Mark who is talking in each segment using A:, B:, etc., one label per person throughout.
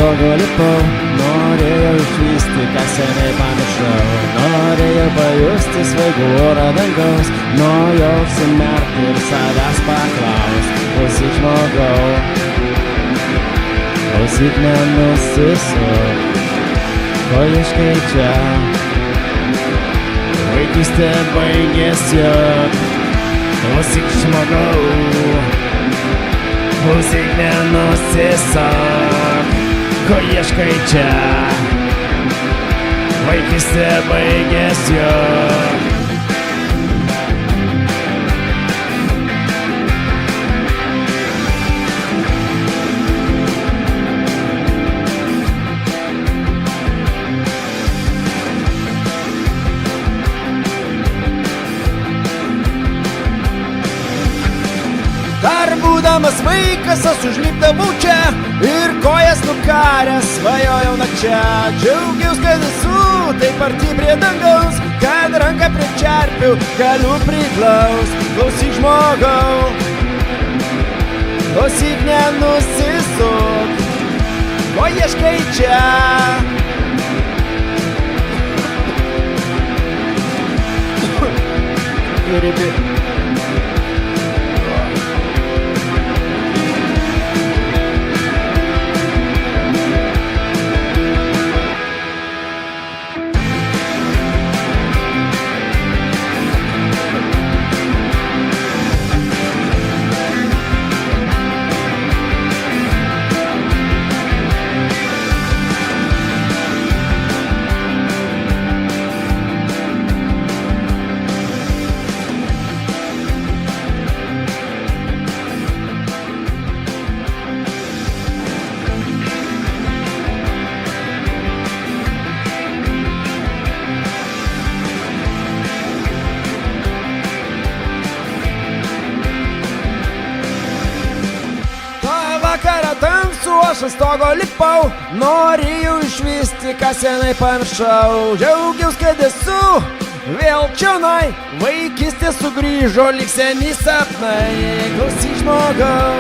A: stogo lipau, norėjau išvysti, ką seniai pamiršau. Norėjau pajusti svaigų orą dangaus, norėjau užsimerkti ir savęs paklaust. Klausyk žmogau, klausyk nenusisuk, ko ieškai čia? Vaikystė baigėsi, klausyk žmogau, klausyk nenusisuk, ko ieškai čia? Vaikystė baigėsi. Dar būdamas vaikas aš užlipdavau čia ir kojas nukaręs svajojau nakčia. Džiaugiaus, kad esu taip arti prie dangaus, kad ranką prie čerpių galiu priglaust. Klausyk žmogau, klausyk nenusisuk, ko ieškai čia? Vakarą tamsų aš ant stogo lipau, norėjau išvysti, ką senai pamiršau. Džiaugiaus, kad esu vėl čionai, vaikystė sugrįžo lyg seni sapnai. Klausyk žmogau,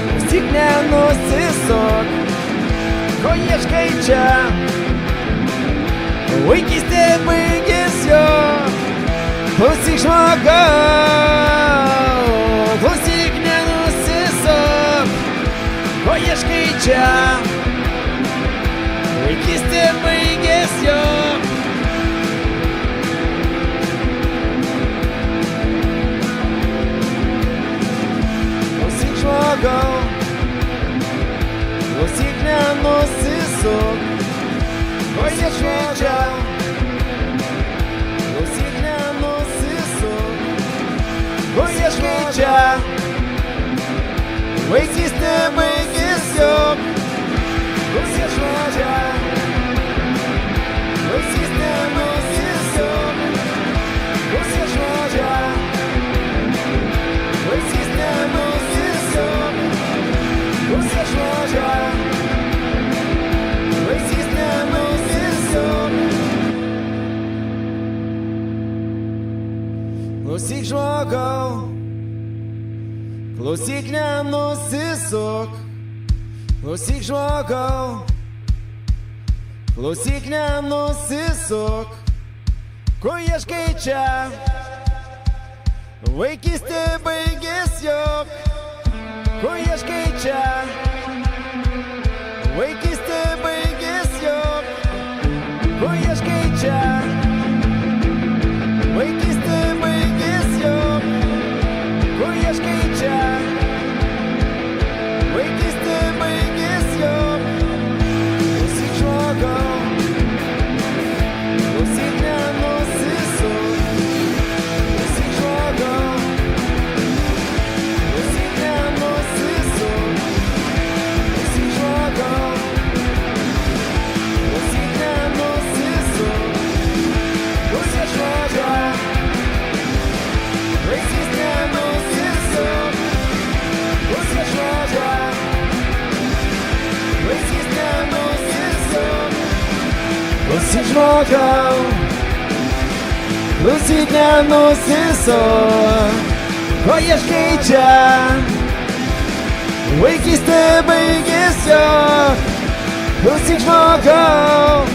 A: klausyk nenusisuk, ko ieškai čia? Vaikystė baigėsi. Klausyk žmogau, klausyk nenusisuk, ko ieškai čia? Vaikystė baigėsi. Klausyk žmogau, klausyk nenusisuk, ko ieškai čia? Klausyk nenusisuk, ko ieškai čia? Vaikystė baigėsi. Klausyk žmogau, klausyk nenusisuk, klausyk žmogau, klausyk nenusisuk, klausyk žmogau, klausyk nenusisuk, klausyk žmogau, klausyk nenusisuk, klausyk žmogau, klausyk nenusisuk, ko ieškai čia? Vaikystė baigėsi. Ko ieškai čia? Vaikystė baigėsi. Ko ieškai čia? Vaikystė baigėsi. Ko ieškai čia? Vaikystė baigėsi. Klausyk žmogau, klausyk nenusisuk, klausyk žmogau, klausyk nenusisuk, klausyk žmogau, klausyk nenusisuk, klausyk žmogau, klausyk nenusisuk, klausyk žmogau, klausyk nenusisuk, klausyk žmogau, klausyk nenusisuk, ko ieškai čia? Vaikystė baigėsi. tiesiog klausyk žmogau,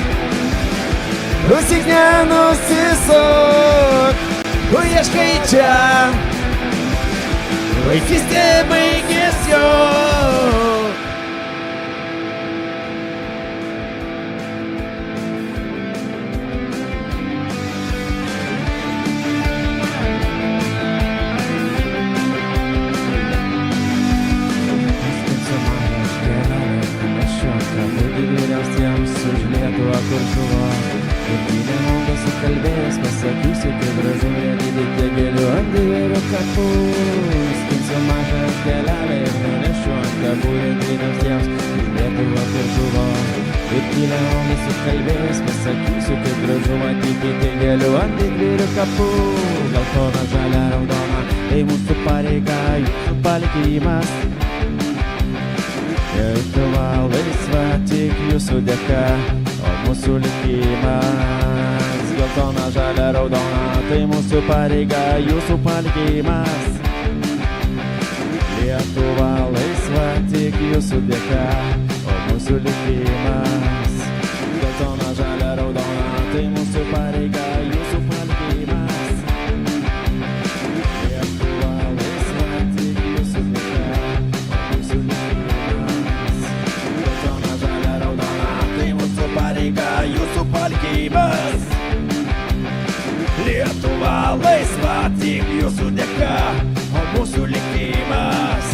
A: klausyk nenusisuk, ko ieškai čia, vaikystė baigės jau.
B: Už Lietuvą, kur žuvo Virtinė malda sukalbėjęs pasakysiu, kaip gražu rėdyti tiek gėlių ant dviejų kapų. Skinsiu mažą kelelę ir nunešiu ant kapų rytiniams tiems. Už Lietuvą, kur žuvo Virtinė malda sukalbėjęs pasakysiu, kaip gražu matyti tiek gėlių ant dviejų kapų. Geltona, žalia, raudona, tai mūsų pareiga, jūsų palikimas. Lietuva laisva tik jūsų dėka, o mūsų likimas. Geltona, žalia, raudona, tai mūsų pareiga, jūsų palikimas. Lietuva laisva tik jūsų dėka, o mūsų likimas. Geltona, žalia, raudona, tai mūsų pareiga, jūsų palikimas. Lietuva laisva tik jūsų dėka, o mūsų likimas. Jūsų palikimas. Lietuva laisva tik jūsų dėka, o mūsų likimas.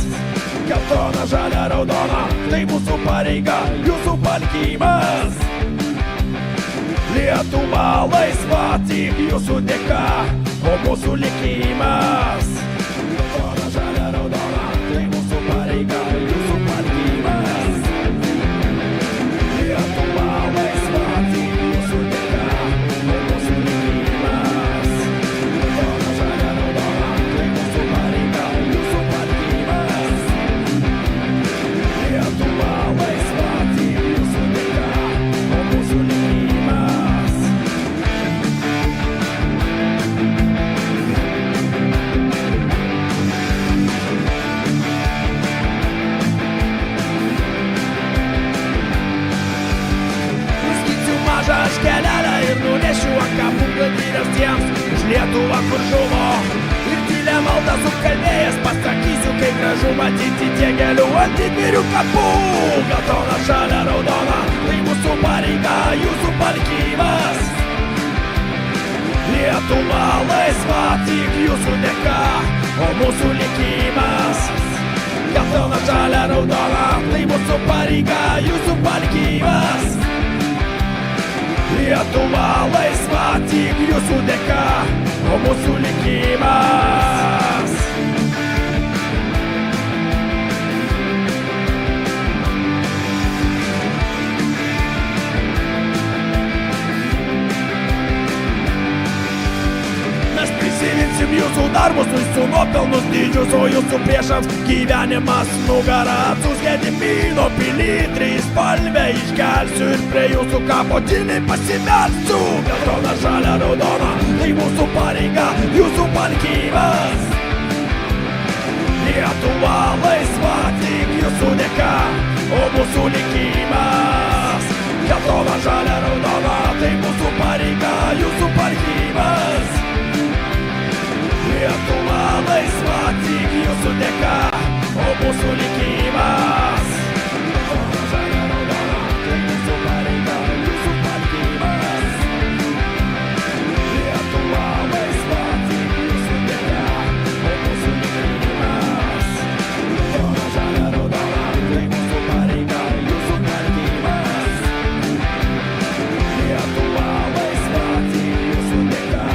B: Geltona, žalia, raudona, tai mūsų pareiga, jūsų palikimas. Lietuva laisva tik jūsų dėka, o mūsų likimas. Geltona, žalia, raudona, tai mūsų pareiga, jūsų palikimas. Lietuva laisva tik jūsų dėka, o mūsų likimas. Geltona, žalia, raudona, tai mūsų pareiga, jūsų palikimas. Lietuva laisva tik jūsų dėka, o mūsų likimas. Mažą kelelę ir nunešiu ant kapų gadyrės tiems. Už Lietuvą, kur žuvo ir tylę maldą sukalbėjęs pasakysiu, kaip gražu matyti tiek gėlių ant didvyrių kapų. Geltona, žalia, raudona, tai mūsų pareiga, jūsų palikimas. Lietuva laisva tik jūsų dėka, o mūsų likimas. Geltona, žalia, raudona, tai mūsų pareiga, jūsų palikimas. Lietuva laisva tik jūsų dėka, o mūsų likimas. Mes prisiminsim jūsų darbus, jūsų nuopelnus didžius, o jūsų priešams gyvenimas nugarą atsiųs. Gedimino pilį trispalvę iškelsiu ir prie jūsų kapo tyliai pasimelsiu. Geltona, žalia, raudona, tai mūsų pareiga, jūsų palikimas. Lietuva laisva tik jūsų dėka, o mūsų likimas. Geltona, žalia, raudona, tai mūsų pareiga, jūsų palikimas. Lietuva laisva tik jūsų dėka, o mūsų likimas. Geltona, žalia, raudona, tai mūsų pareiga, jūsų palikimas. Lietuva laisva tik jūsų dėka, o mūsų likimas. Geltona, žalia, raudona, tai mūsų pareiga, jūsų palikimas. Lietuva laisva tik jūsų dėka,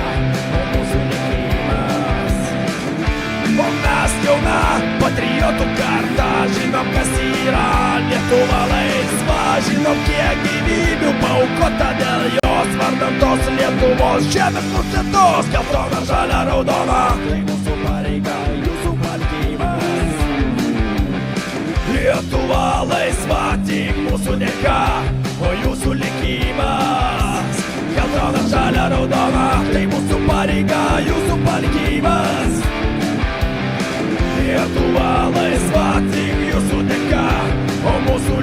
B: o mūsų likimas. O mes jauna patriotų karta, žinom, kas yra Lietuva laisva, žinom, kiek gyvybių paaukota dėl jos, vardan tos Lietuvos žemės nuslėptos. Geltona, žalia, raudona, tai mūsų pareiga, jūsų palikimas. Lietuva laisva tik mūsų dėka, o jūsų likimas. Geltona, žalia, raudona, tai mūsų pareiga, jūsų palikimas. Lietuva laisva tik jūsų dėka, o mūsų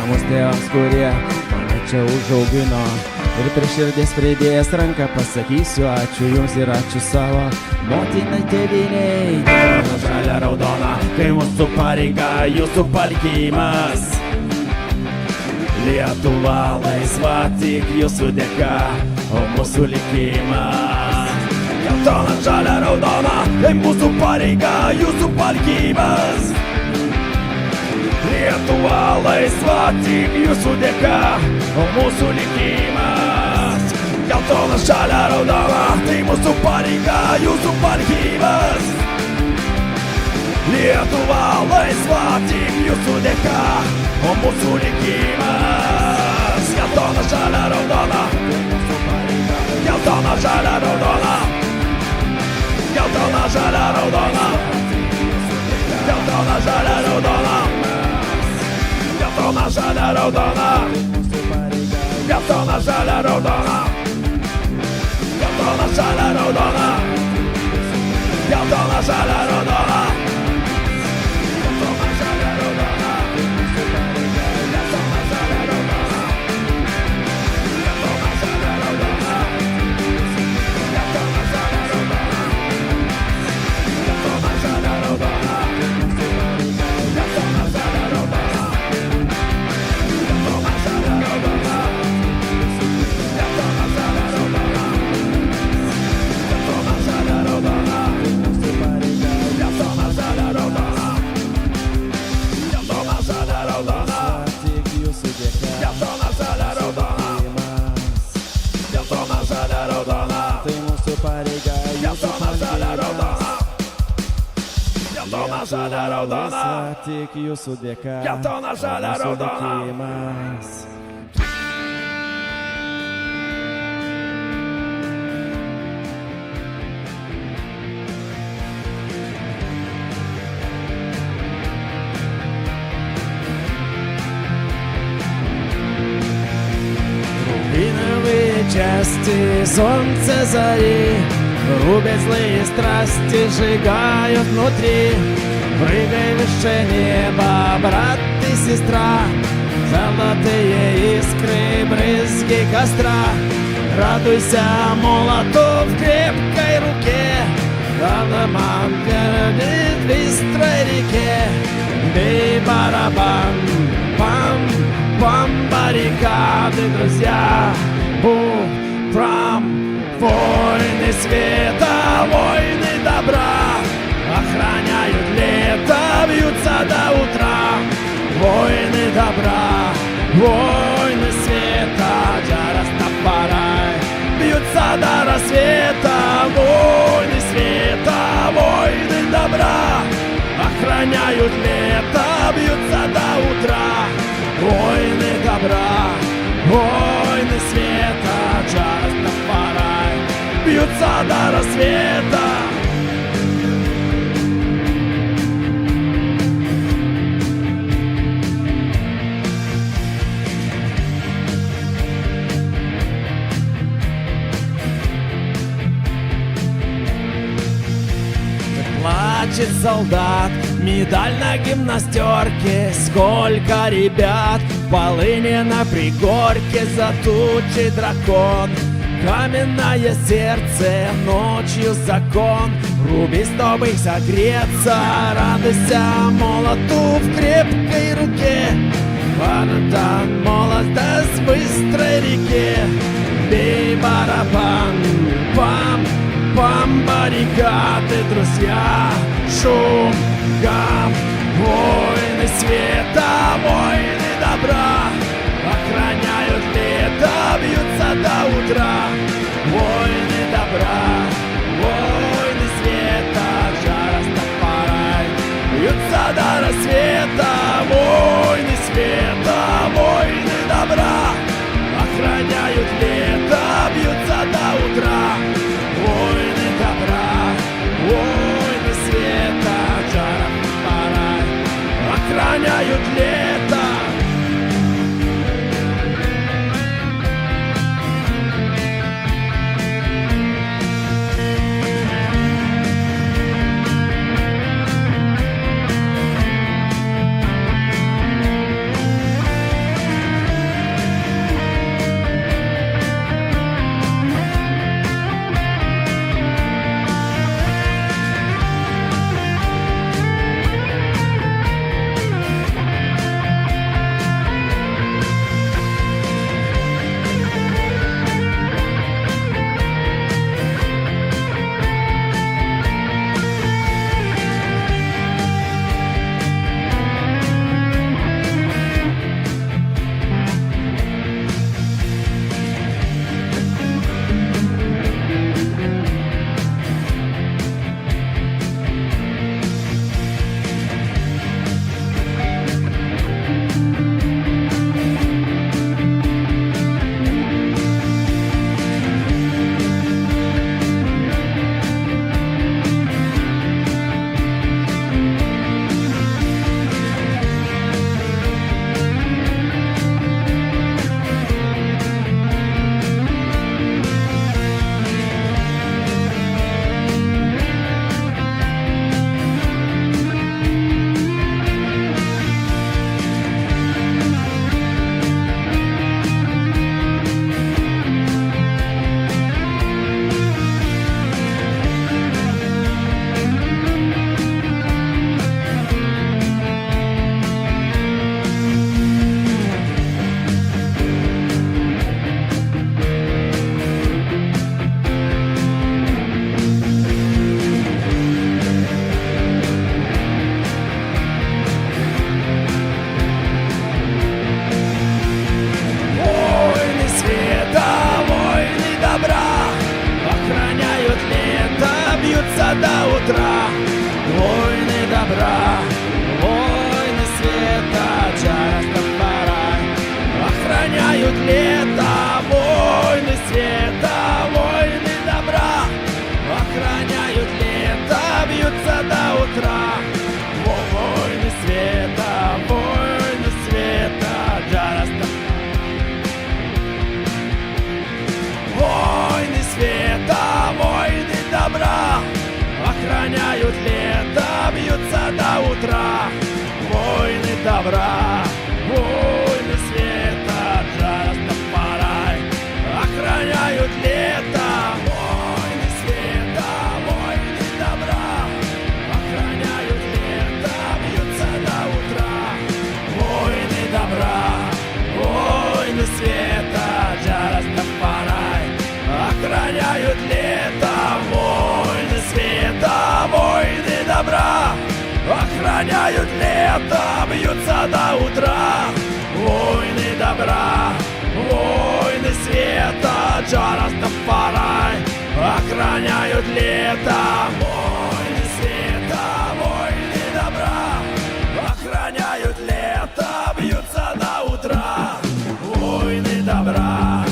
B: namus tėvams, kurie mane čia užaugino. Ir prie širdies pridėjęs ranką pasakysiu ačiū jums ir ačiū savo motinai tėvynei.
A: Geltona, žalia, raudona, tai mūsų pareiga, jūsų palikimas. Lietuva laisva tik jūsų dėka, o mūsų likimas. Geltona, žalia, raudona, tai mūsų pareiga, jūsų palikimas. Lietuva laisva tik jūsų dėka, o mūsų likimas. Geltona, žalia, raudona, tai mūsų pareiga, jūsų palikimas. Lietuva laisva tik jūsų dėka, o mūsų likimas. Geltona, žalia, raudona, geltona, žalia, raudona, geltona, žalia, raudona, geltona, žalia, raudona, geltona, žalia, raudona, geltona, žalia, raudona, geltona, žalia, raudona, geltona, žalia, raudona. Geltona, žalia, raudona,
B: tik jūsų dėka,
A: geltona, žalia, raudona.
B: likimas.
A: Рубиновые части, солнце зари, рубят злые страсти, сжигают внутри. Прыгай выше неба, брат и сестра, золотые искры, брызги костра. Радуйся молоту в крепкой руке, Даламан вернет в быстрой реке. Бей барабан, пам-пам, баррикады, друзья. Бум-прам, войны света, войны добра. Охраняют лето, бьются до утра. Войны добра, войны света, Джарастафарай. Бьются до рассвета, войны света, войны добра. Охраняют лето, бьются до утра. Войны добра, войны света, Джарастафарай. Бьются до рассвета. Плачет солдат, медаль на гимнастерке. Сколько ребят в полыни на пригорке. За тучей дракон, каменное сердце, ночью закон. Руби, чтобы согреться, радуйся молоту в крепкой руке. Барабан, молотость в быстрой реке. Бей барабан, пам, пам, баррикады, друзья. Шум, гам, войны света, войны добра. Охраняют лето, бьются до утра. Войны добра, войны света, Джарастафарай. Бьются до рассвета, войны света, войны добра. Охраняют лето, бьются до утра. Войны добра, войны света, Джарастафарай. Охраняют лето. бьются до утра. Войны добра, войны света, часто пора охраняют лето. Войны света, войны добра, охраняют лето, бьются до утра. Войны света, часто. Войны света, войны добра, охраняют лето, бьются до утра. Войны добра, войны света, часто пора охраняют лето. Войны света, войны добра, охраняют лето, бьются до утра. Войны добра, войны света, часто пора охраняют лето. Войны света, войны добра, охраняют лето, бьются до утра. Войны добра, войны света, часто пора охраняют лето. Войны света, войны добра, охраняют лето, бьются до утра. Войны добра,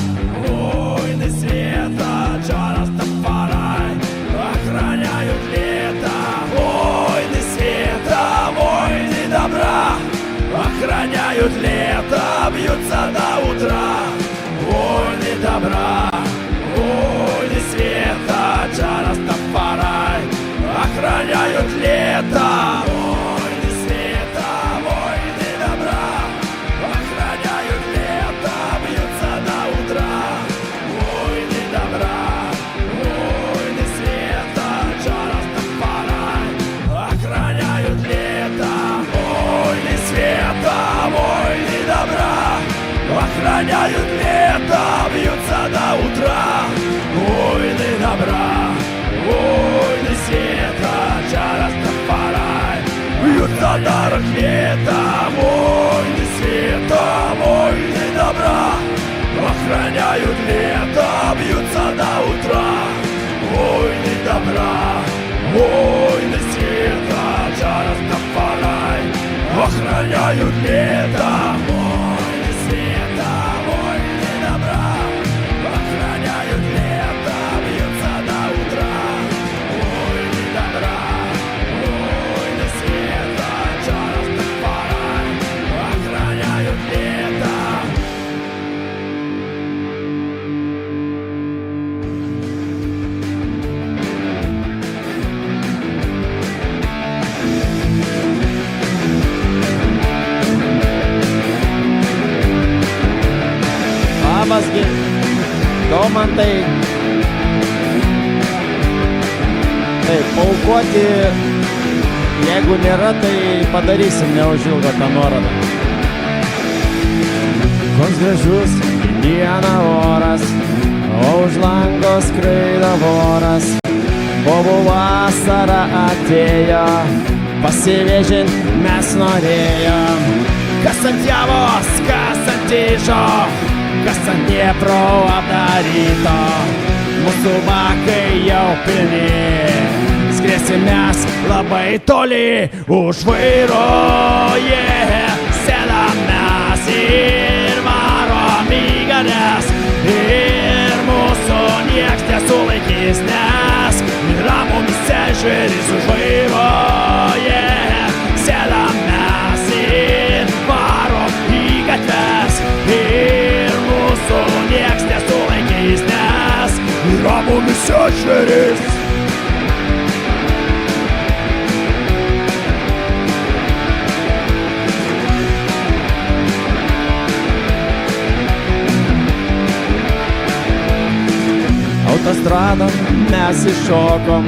A: войны света, часто пора охраняют лето. Войны света, войны добра, охраняют лето, бьются до утра. Войны добра, войны света, часто пора охраняют лето. Войны света, войны добра, охраняют лето, бьются до утра. Войны добра, войны света, часто пора охраняют лето. Войны света, войны добра, охраняют лето, бьются до утра. Войны добра, войны света, часто пора бьются до лета. Войны света, войны добра, охраняют лето, бьются до утра. Войны добра, войны света, часто пора охраняют лето. Войны света, войны добра, охраняют лето, бьются до утра. Войны добра, войны света, часто пора охраняют лето.
B: Labasgi, Domantai. Taip, paaukoti, jeigu nėra, tai padarysim neužilgo tą nuorodą. Koks gražus dieną oras, o už lango skraido voras. Bobų vasara atėjo, pasivėžint mes norėjom. Kas ant Javos, kas ant Ižo, kas ant Dniepro apdaryto. Mūsų bakai jau pilni, skriesim mes labai toli. Už vairo, sėdam mes ir varom į gatves. Ir mūsų nieks nesulaikys, nes yra mumise žvėris. Už vairo, sėdam mes ir varom į gatves. Ir mūsų nieks nesulaikys, nes yra mumise žvėris. Autostradom mes iššokom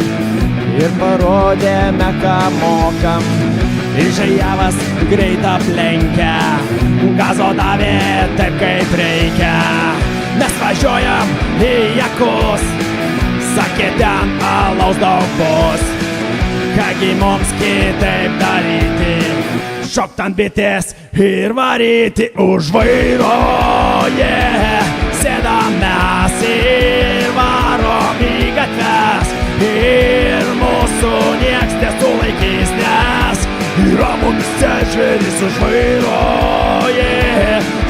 B: ir parodėme, ką mokam. Ir Žajavas greit aplenkia, gazo davė taip, kaip reikia. Mes važiuojam į Jakus, sakė ten alaus daug bus. Kągi mums kitaip daryti, šokt ant bitės ir varyti. Už vairo, sėdam mes ir varom į gatves. Ir mūsų
A: žvėris užvairuoja,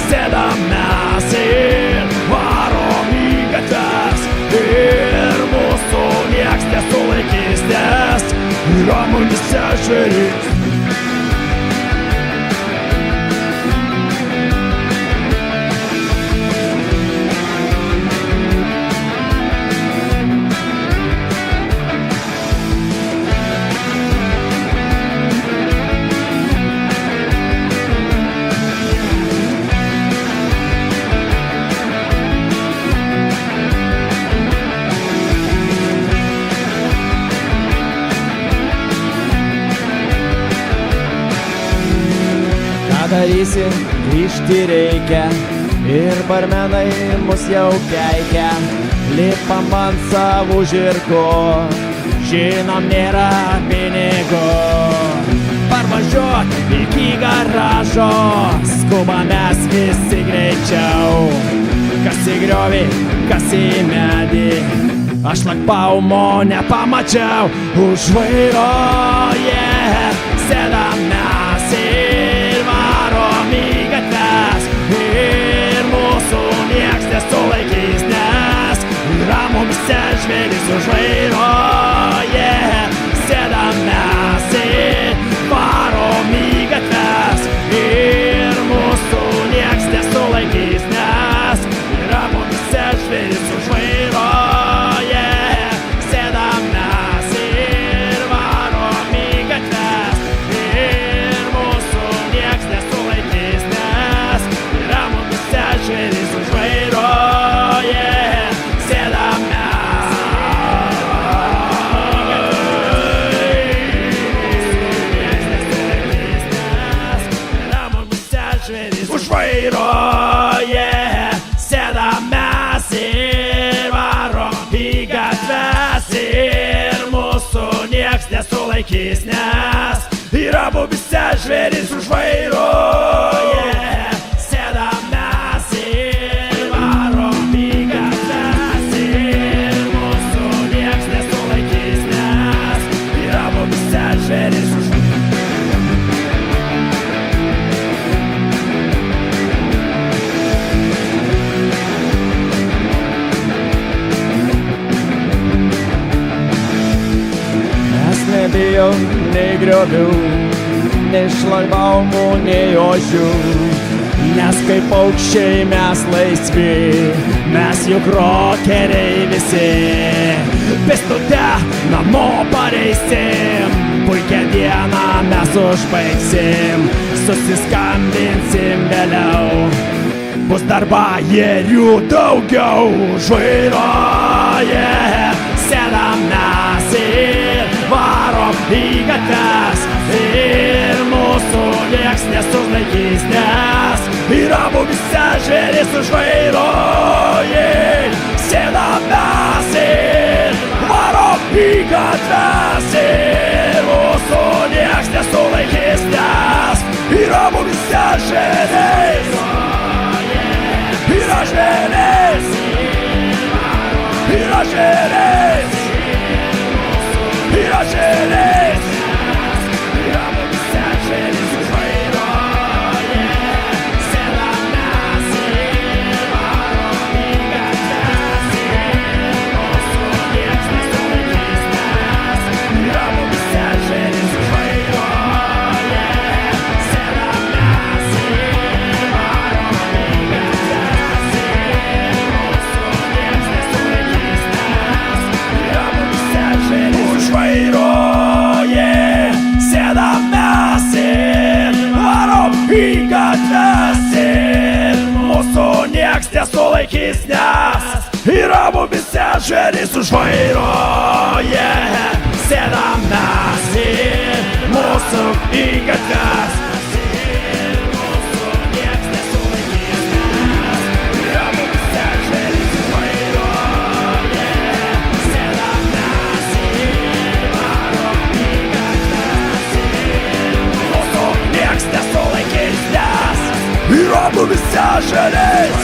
A: sėdam mes ir varom į gatves, ir mūsų nieks nesulaikys, nes yra mumyse žvėris.
B: Darysi, grįžti reikia ir barmenai mus jau keikia. Lipam ant savų žirgų, žinom nėra pinigų. Parvažiuok iki garažo, skubamės visi greičiau. Kas į griovį, kas į medį, aš šlagbaumo nepamačiau. Užvairuoja, sėdam mes ir varom į gatves, ir mūsų nieks nesulaikys, nes yra mumyse žvėris. Užvairuoja, sėdam mes ir varom į gatves, ir mūsų nieks nesulaikys, nes yra mumyse žvėris. Užvairuoja, sėdam mes ir varom į gatves, ir mūsų nieks nesulaikys, nes yra mumyse žvėris. Užvairuoja, sėdam mes yra mumyse žvėris. Užvairuoja, sėdam mes ir varom į gatves, ir mūsų nieks nesulaikys, nes yra mumyse žvėris. Užvairuoja, sėdam mes ir varom į gatves, ir mūsų nieks nesulaikys, nes yra mumyse žvėris. Nebijau nei griovių, nei šlagbaumų, nei ožių, nes kaip paukščiai mes laisvi, mes juk rokeriai visi. Pėstute namo pareisim, puikią dieną mes užbaigsim, susiskambinsim vėliau, bus dar bajerių daugiau. Užvairuoja, sėdam mes ir varom į gatves, ir mūsų nieks nesulaikys, nes yra mumyse žvėris. Užvairuoja, sėdam mes ir varom į gatves, ir mūsų nieks nesulaikys, nes yra mumyse žvėris. Yra žvėris, yra žvėris, yra žvėris, yra mumyse žvėris. Užvairuoja, sėdam mes ir varom į gatves, ir mūsų nieks nesulaikys, nes yra mumyse žvėris. Užvairuoja, sėdam mes ir varom į gatves, ir mūsų nieks nesulaikys, nes yra mumyse žvėris. Užvairuoja, sėdam mes ir varom į gatves, ir mūsų nieks nesulaikys, nes yra mumyse žvėris. Užvairuoja, sėdam mes ir mūsų į gatves, ir mūsų nieks nesulaikys, nes yra mumyse žvėris. Užvairuoja, sėdam mes ir varom į gatves, ir mūsų nieks nesulaikys, nes yra mumyse žvėris.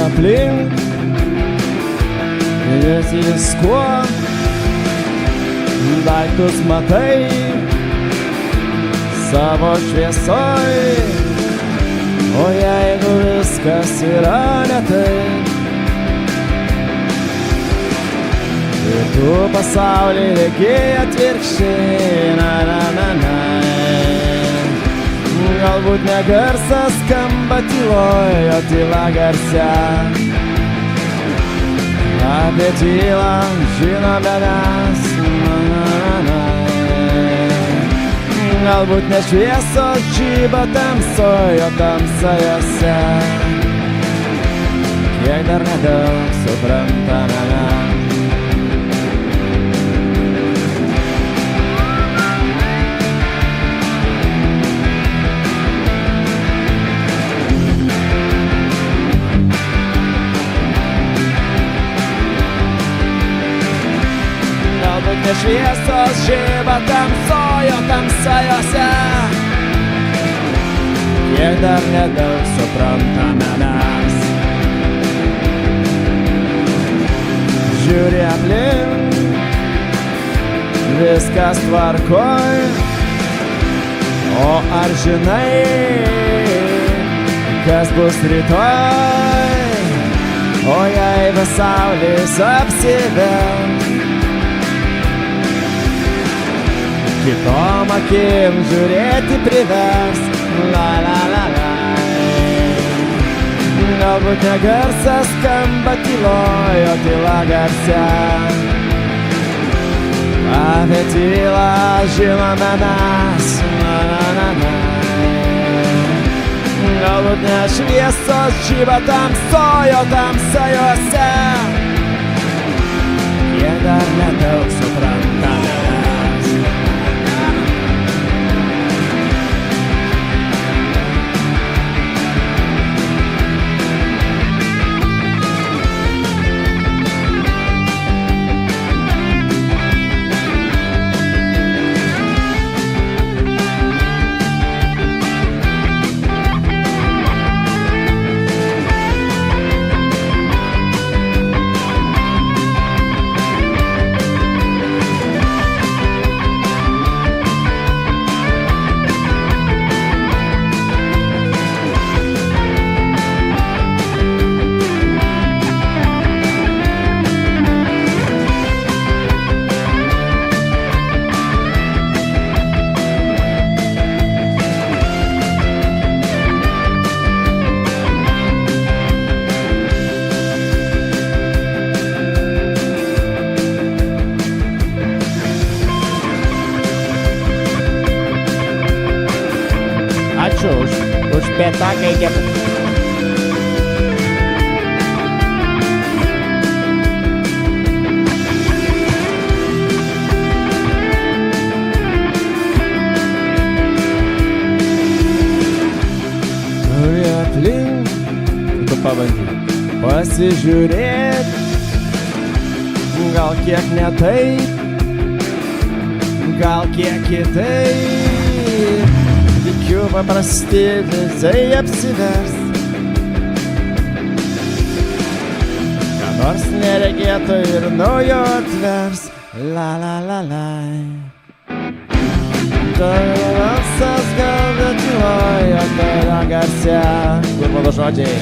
B: aplink, vis viskuo daiktus matai savo šviesoj, o jeigu viskas yra ne taip, ir tu pasaulį regi atvirkščiai, na na na na. Galbūt ne garsas skamba tyloj, o tyla garsia. Apie tylą žinome mes, na na na. Galbūt ne šviesos žyba tamsoj, o tamsa jose. Kiek dar nedaug suprantame mes. Ne šviesos žyba tamsojo, tamsa jose. Kiek dar nedaug suprantame mes. Žiūri aplink, viskas tvarkoj, o ar žinai, kas bus rytoj, o jei pasaulis apsivers, kitom akim žiūrėti privers, la la la la. Galbūt ne garsas skamba tyloj, o tyla garsia. Apie tylą žinome mes, la la la la. Galbūt ne šviesos žyba tamsoj, o tamsa jose. Kiek dar nedaug suprantame. Ačiū už pėtaką įdėtą. Turi aplink, tu pabandyk pasižiūrėt, gal kiek ne taip, gal kiek kitaip. Tikiu paprasti vizai apsivers, ką nors neregėto ir naujo atvers, la la la la. Tavo balsas gal tylojo, tyla garsia. Kur mano žodžiai?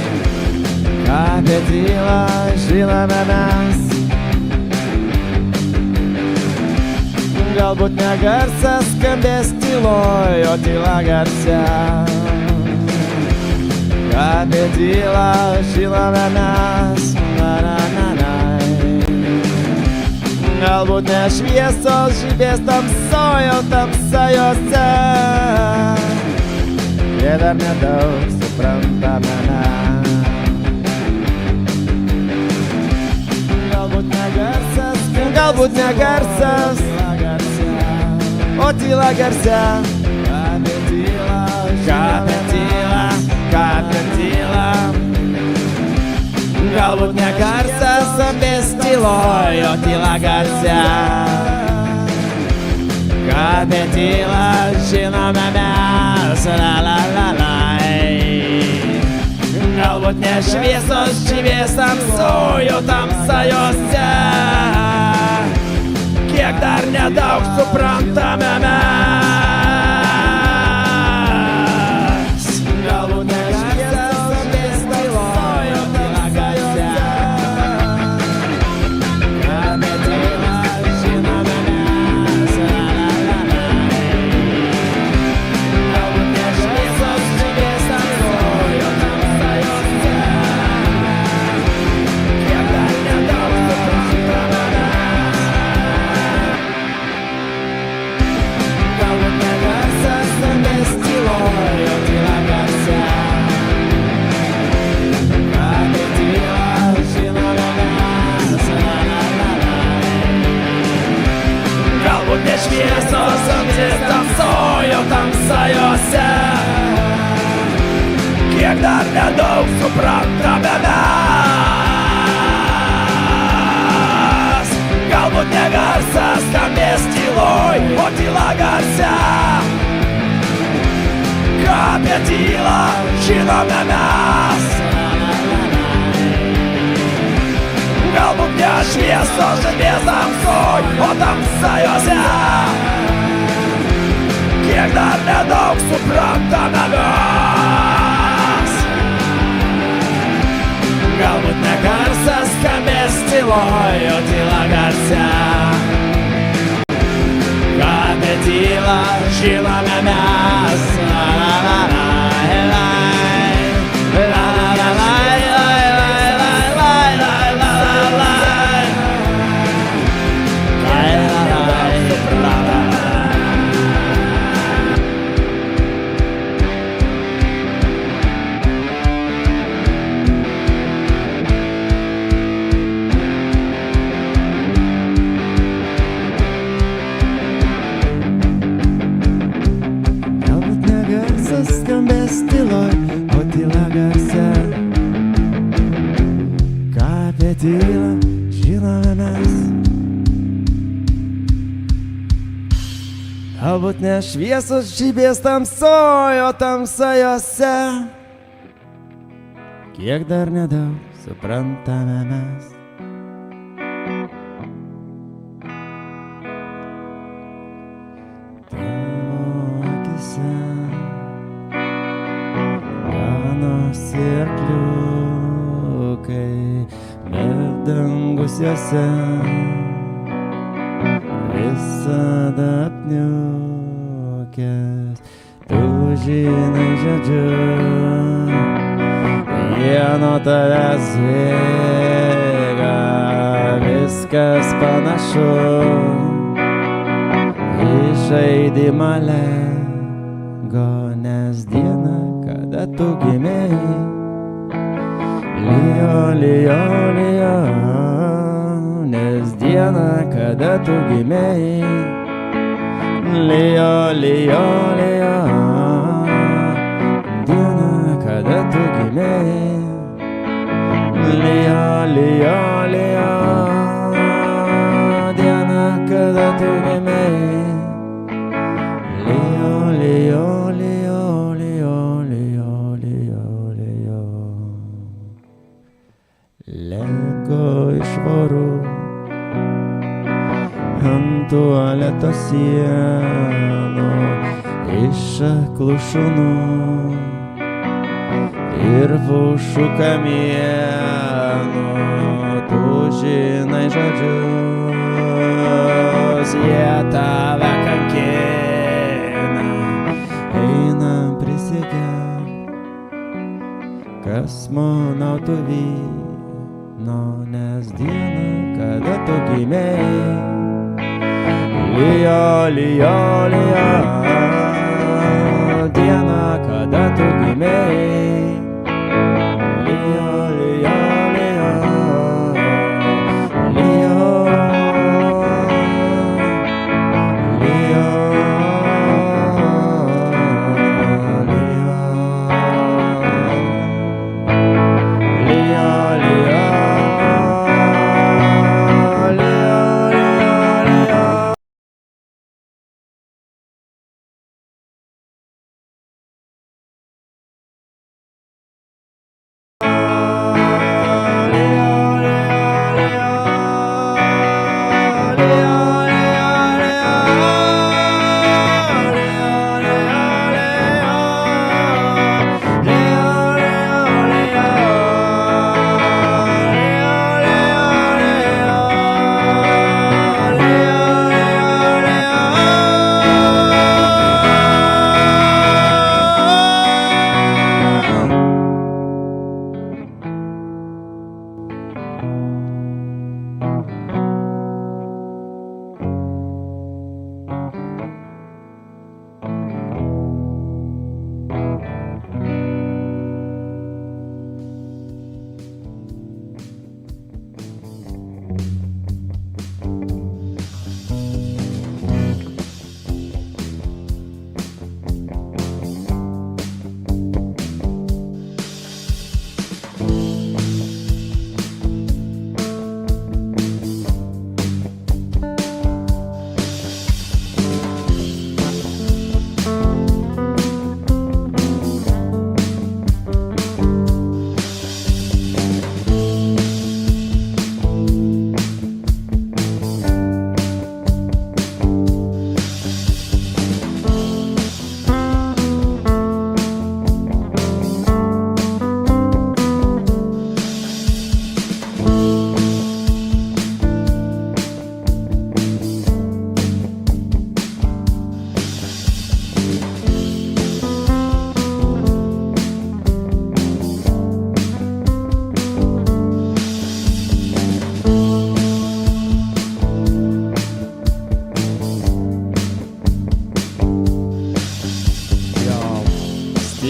B: Apie tylą žinome mes. Galbūt ne garsas skambės tyloj, o tyla garsia. Apie tylą žinome mes, na na na na. Galbūt ne šviesos žibės tamsoj, o tamsa jose. Jie dar nedaug suprantame mes. Galbūt ne garsas, o tyla garsia. Apie tylą, apie tylą, apie tylą. Galbūt ne garsas skambės tyloj, o tyla garsia. Apie tylą žinome mes, la la la la.
A: Galbūt ne šviesos žibės tamsojų tamsajose, kiek dar nedaug suprantame mes. Galbūt ne šviesos žibės tamsojų tamsajose, apie tylą žinome mes. Galbūt ne šviesos žibės tamsojų tamsajose, kiek dar nedaug suprantame mes. Galbūt ne garsas skambės tyloje, tyla garse, apie tylą žinome mes. Galbūt ne šviesos skambės tamsoje, tamsajose, kiek dar nedaug suprantame mes. Galbūt ne garsas skambės tyloj, o tyla garse, ką apie tylą žinome mes. Galbūt ne šviesos žibės tamsoj, o tamsajose, kiek dar nedaug suprantame mes. Galbūt ne garsas skambės tyloj, o tyla garse, ką apie tylą žinome mes. Galbūt ne garsas skambės tyloj, o tyla garse, ką apie tylą žinome mes. Galbūt ne šviesos žibės tamsoj, o tamsajose, kiek dar nedaug suprantame mes. Tavo akise ganosi arkliukai, bet dangus juose visada apniukęs. Tu žinai žodžius, jie nuo tavęs bėga, viskas panašu į žaidimą Lego, nes diena, kada tu gimei, lijo, lijo, lijo, nes diena, kada tu gimei, lijo, lijo, lijo, diena, kada tu gimei, lijo, lijo, lijo, diena, kada tu gimei, lijo, lijo, lijo, lijo, lijo, lijo, lijo. Lego iš vorų ant tualeto sienų, iš aklų šunų ir pušų kamienų. Tu žinai žodžius, jie tave kankina. Einam prisigert kosmonautų vyno, nes diena, kada tu gimei, lijo, lijo, lijo, diena, kada tu gimei,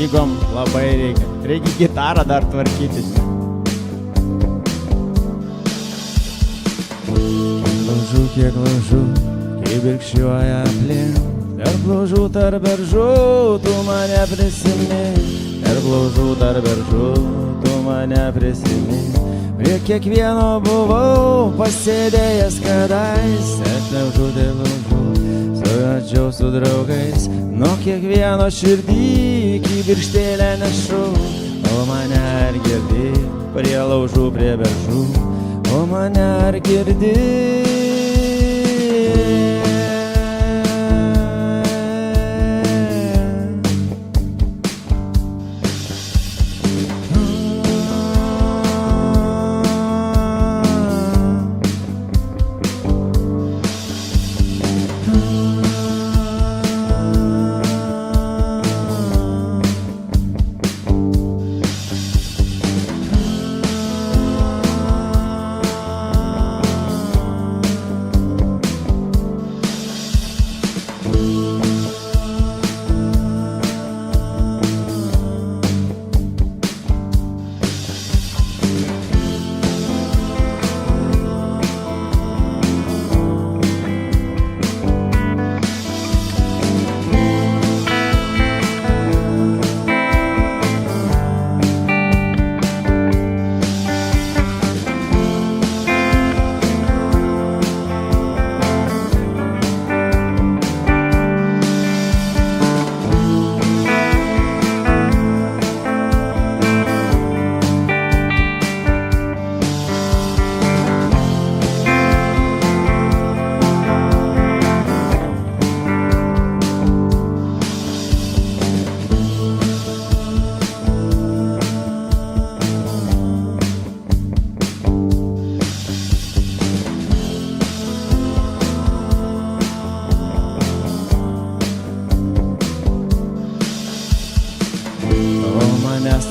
A: stygom labai reikia. Reikia gitarą dar tvarkyti.
B: Kiek laužų, kaip virkščiuoja aplink. Tarp laužų, tarp beržų, tu mane prisimink. Tarp laužų, tarp beržų, tu mane prisimink. Prie kiekvieno buvau pasėdėjęs kadais. Aš laužų, tai laužų, suvedžiau su draugais. Nuo kiekvieno širdį kibirkštėlę nešu. O mane ar girdi, prie laužų, prie beržų. O mane ar girdi.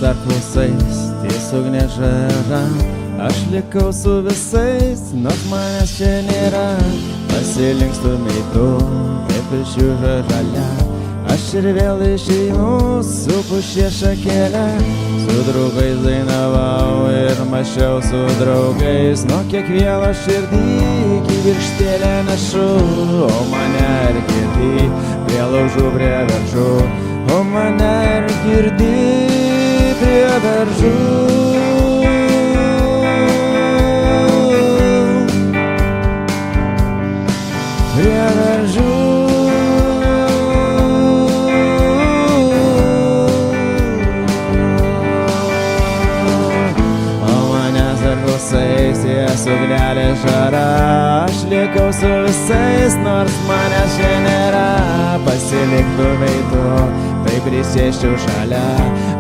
B: Tarp klausais, tiesiog nežara. Aš likau su visais, nors manęs čia nėra. Pasilinkstumei tu, taip ir šiuža žalia. Aš ir vėl išeinu su pušies šakelė. Su draugais dainavau ir mašiau su draugais. Nuo kiekvieno širdį kibirkštėlę nešu. O mane ar girdi, prie laužų, prie beržų. O mane ar girdi, prie beržų. Prie beržų. O manęs dar klausais, ties ugnelė žara. Aš likau su visais, nors manęs čia nėra. Pasiliktumei tu, tai prisėsčiau šalia.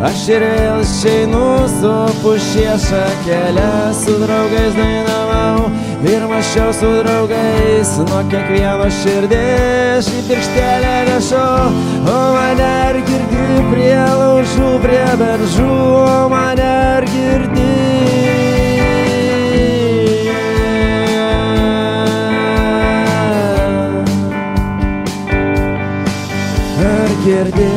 B: Aš ir vėl išeinu su pušies šakelė. Su draugais dainavau ir mašiau su draugais. Nuo kiekvieno širdės kibirkštėlę nešu. O mane ar girdi, prie laužų, prie beržų. O mane ar girdi. Ar girdi.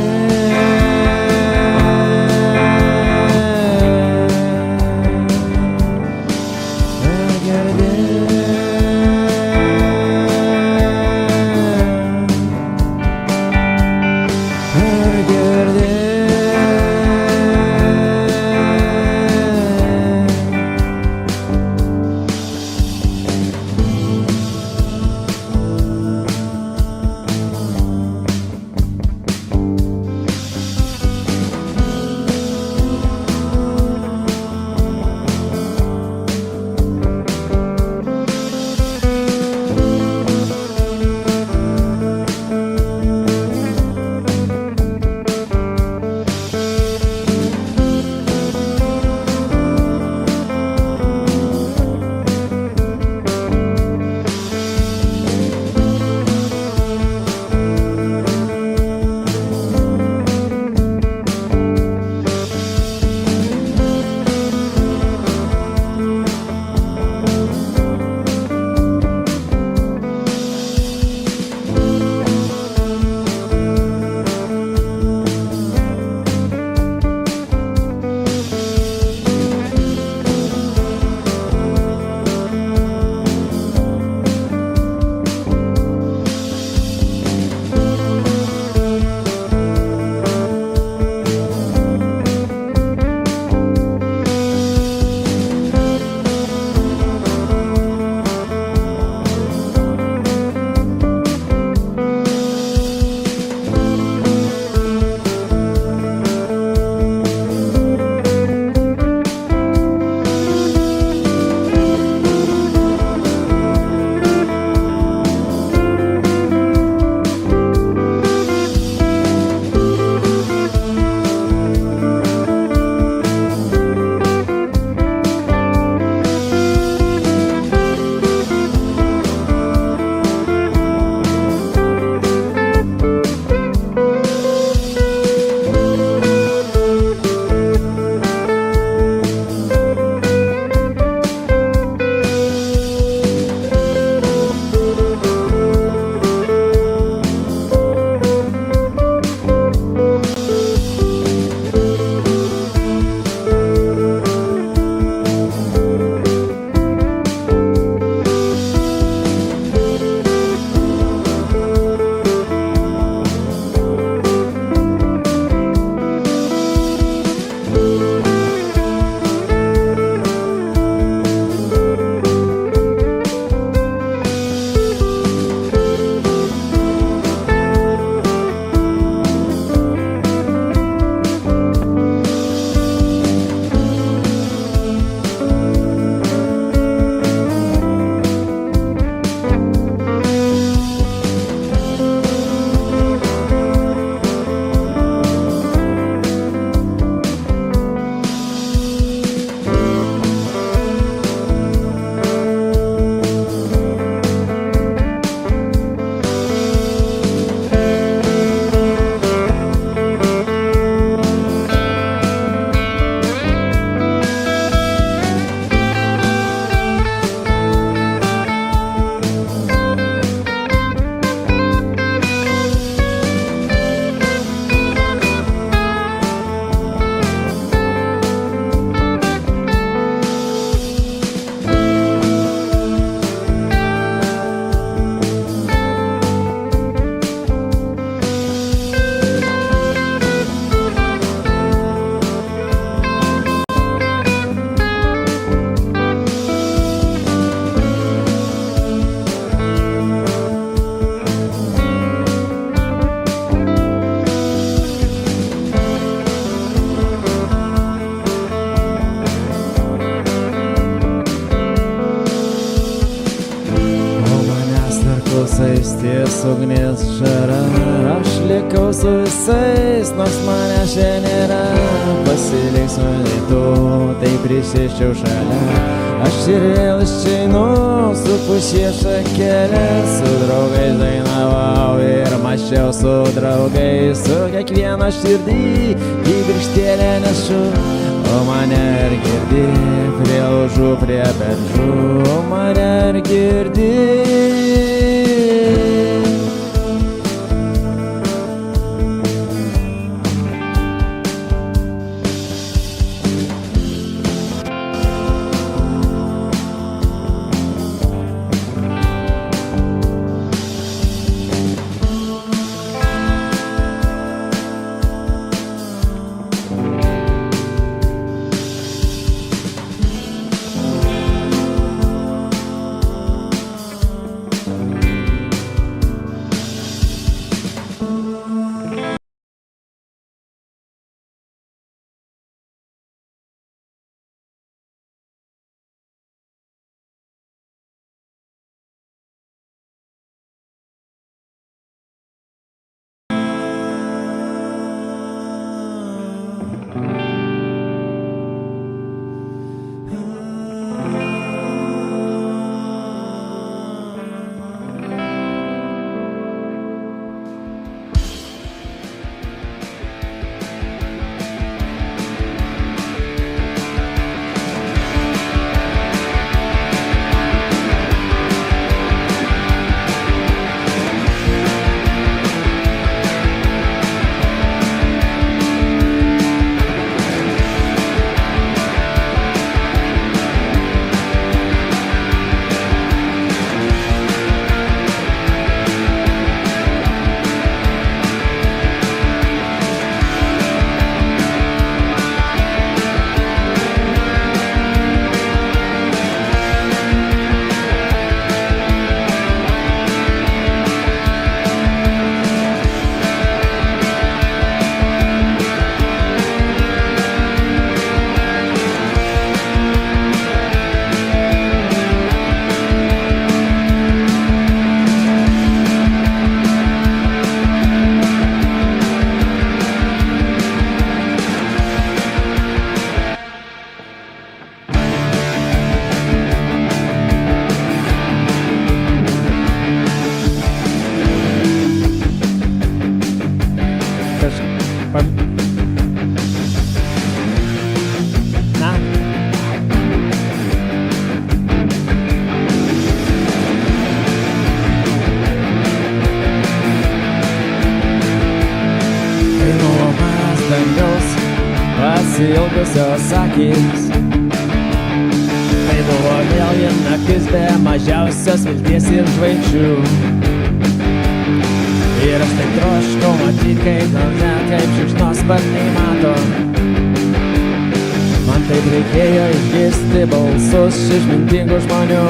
B: ugnies žara. Aš likau su visais, nors mane šiandien nėra. Pasiliksiu nei tu, tai prisėsčiau šalia. Aš ir vėl išeinu su pušie šakelė. Su draugais dainavau ir mačiau su draugais. Su kiekviena širdį į virkštėlę nešu. O mane ar girdi, prie laužų, prie beržų. O mane ar girdi.
A: Pasiilgusios akys. Tai buvo vėl viena naktis be mažiausios vilties ir žvaigždžių. Ir aš taip troškau matyt, kaip gamta, kaip šikšnosparniai mato. Man taip reikėjo išgirsti balsus išmintingų žmonių.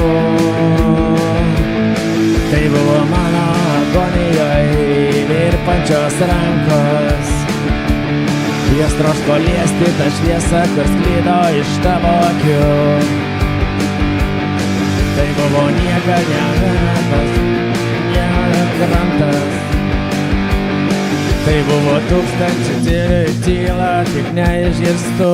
A: Tai buvo mano agonijoje virpančios rankos. Jas troško liesti tą šviesą, kur sklydo iš tavo akių. Tai buvo niekas, krantas. Tai buvo tūkstančių tyla, tik neišgirstu.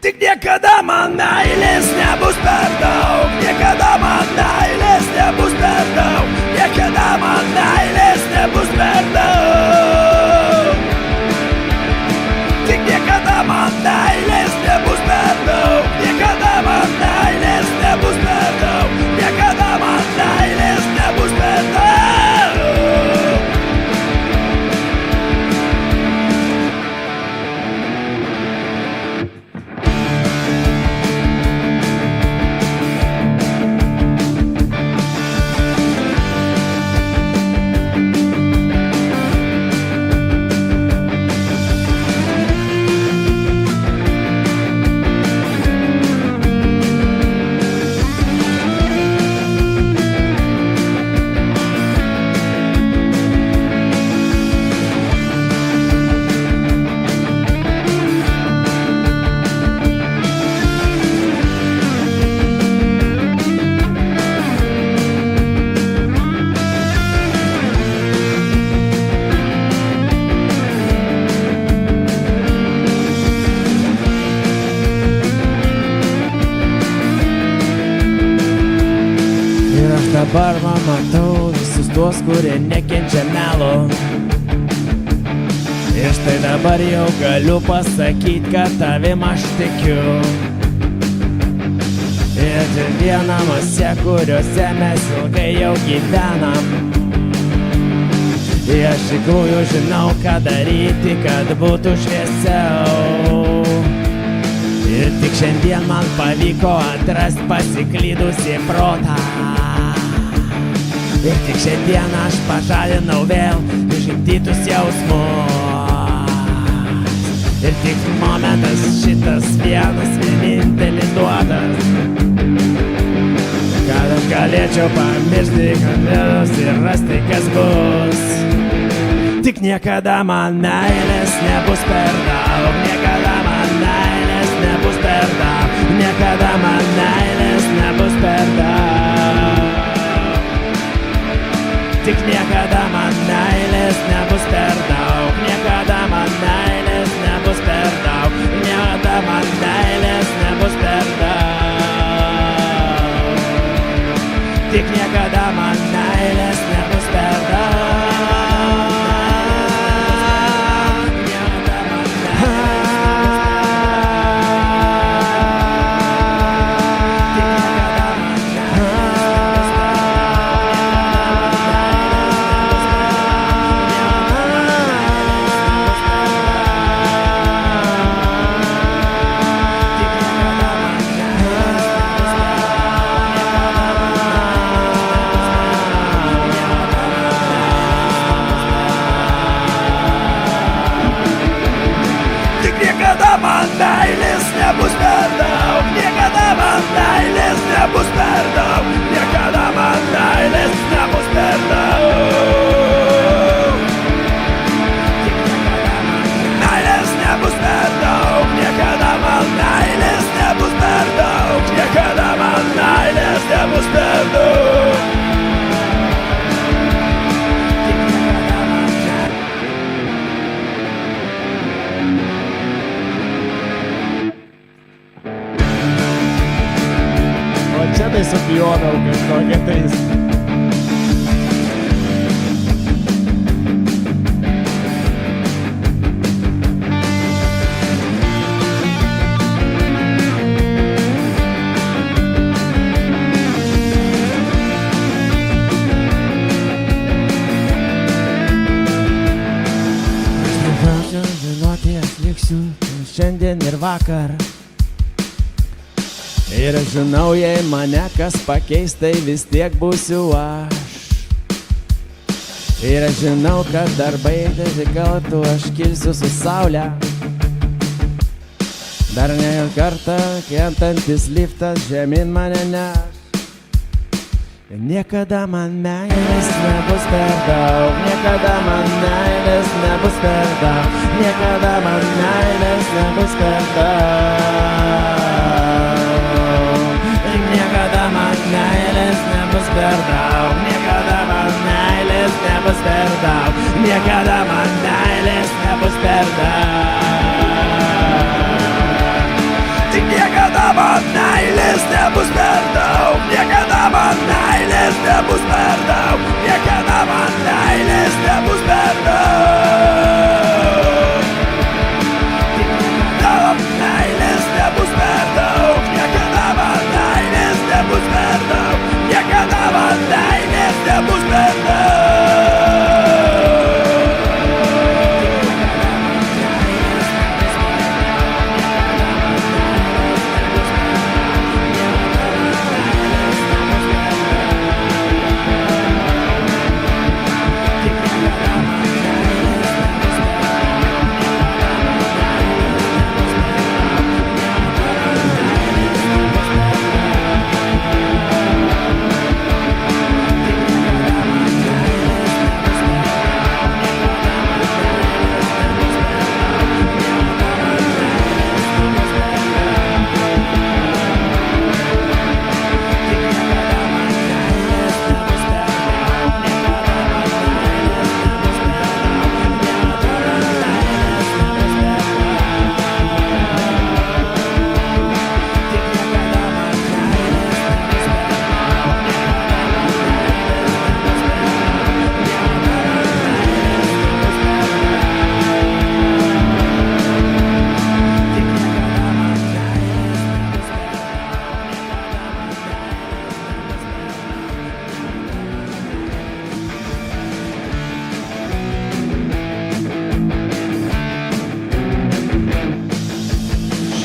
A: Tik niekada man meilės nebus per daug. Niekada man meilės nebus per daug. Niekada man meilės nebus per daug. Tik niekada man meilės nebus per daug. Niekada man meilės nebus per daug. Niekada man meilės nebus per daug.
B: dabar man matau visus tuos, kurie nekenčia melo. Ir štai dabar jau galiu pasakyti, kad tavim aš tikiu. Ir vien namuose, kuriuose mes ilgai jau gyvenam. Ir aš tikrųjų žinau, ką daryti, kad būtų šviesiau. Ir tik šiandien man pavyko atrast pasiklydusį protą. Ir tik šiandien aš pažadinau vėl išimtytus jausmus. Ir tik momentas šitas vienas vienintelis duotas, kad aš galėčiau pamiršti, kad vėliau ir rasti, kas bus. Tik niekada man meilės nebus per daug, niekada man meilės nebus per daug, niekada man meilės nebus per daug. Tik niekada man meilės nebus per daug, niekada man meilės nebus per daug, niekada man meilės nebus per daug. Tik niekada man meilės nebus per daug. Niekada man meilės nebus per daug, niekada man meilės nebus per daug, niekada man meilės nebus per daug. Meilės nebus per daug, niekada man meilės nebus per daug, niekada man meilės nebus per daug.
A: O čia tai supjovau kažkokia tais.
B: Žinoti, aš liksiu šiandien ir vakar. Ir žinau, jei mane kas pakeis, tai vis tiek būsiu aš. Ir žinau, kad darbai galtų aš kilsiu su saulė. Dar ne kartą kentantis liftas žemyn mane neš. Niekada man meilės nebus per daug, niekada man meilės nebus per daug, niekada man meilės nebus per daug. Niekada man meilės nebus per daug, niekada man meilės nebus per daug, niekada man meilės nebus per daug. Tik niekada man meilės nebus per daug, niekada man meilės nebus per daug, niekada man meilės nebus per daug. Tavo meilės nebus per daug, niekada man meilės nebus per daug, niekada man meilės nebus per daug.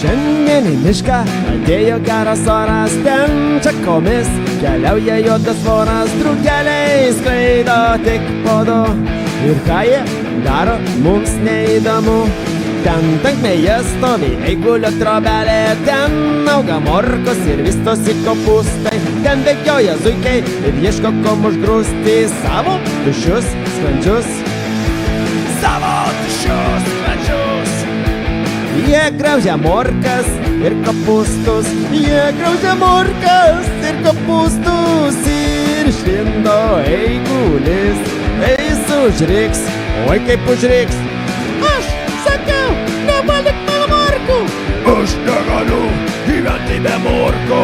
A: Šiandien į mišką atėjo geras oras, ten čakomis keliauja juodas voras, drugeliai skraido tik po du. Ir ką jie daro, mums neįdomu. Ten tankmėje stovi eigulio trobelė, ten auga morkos ir vystosi kopūstai. Ten bėgioja zuikiai ir ieško kom užgrūsti savo tuščius sklandžius. Jie graužia morkas ir kopūstus, ir išlindo eigulis, eis užriks, oi kaip užriks. Aš sakiau, nepalik mano morkų.
C: Aš negaliu gyventi be morkų.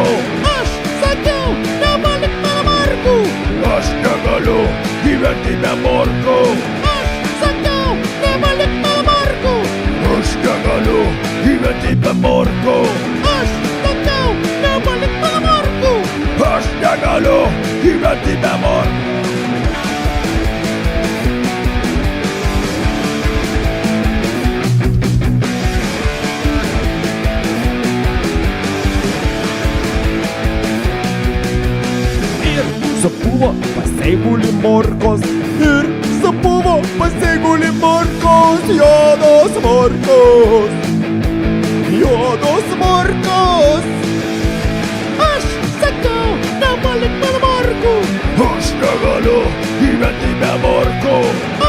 A: Aš sakiau, nepalik mano morkų.
C: Aš negaliu gyventi be morkų.
A: Aš sakiau, nepalik mano morkų.
C: Aš negaliu gyventi be morkų.
A: Aš sakiau, nepalik mano morkų.
C: Aš negaliu gyventi be morkų.
A: Supuvo paseigulį morkos, ir supuvo paseigulį morkos, juodos morkos, juodos morkos. Aš sakiau, nepalik mano morkų.
C: Aš negaliu gyventi be morkų.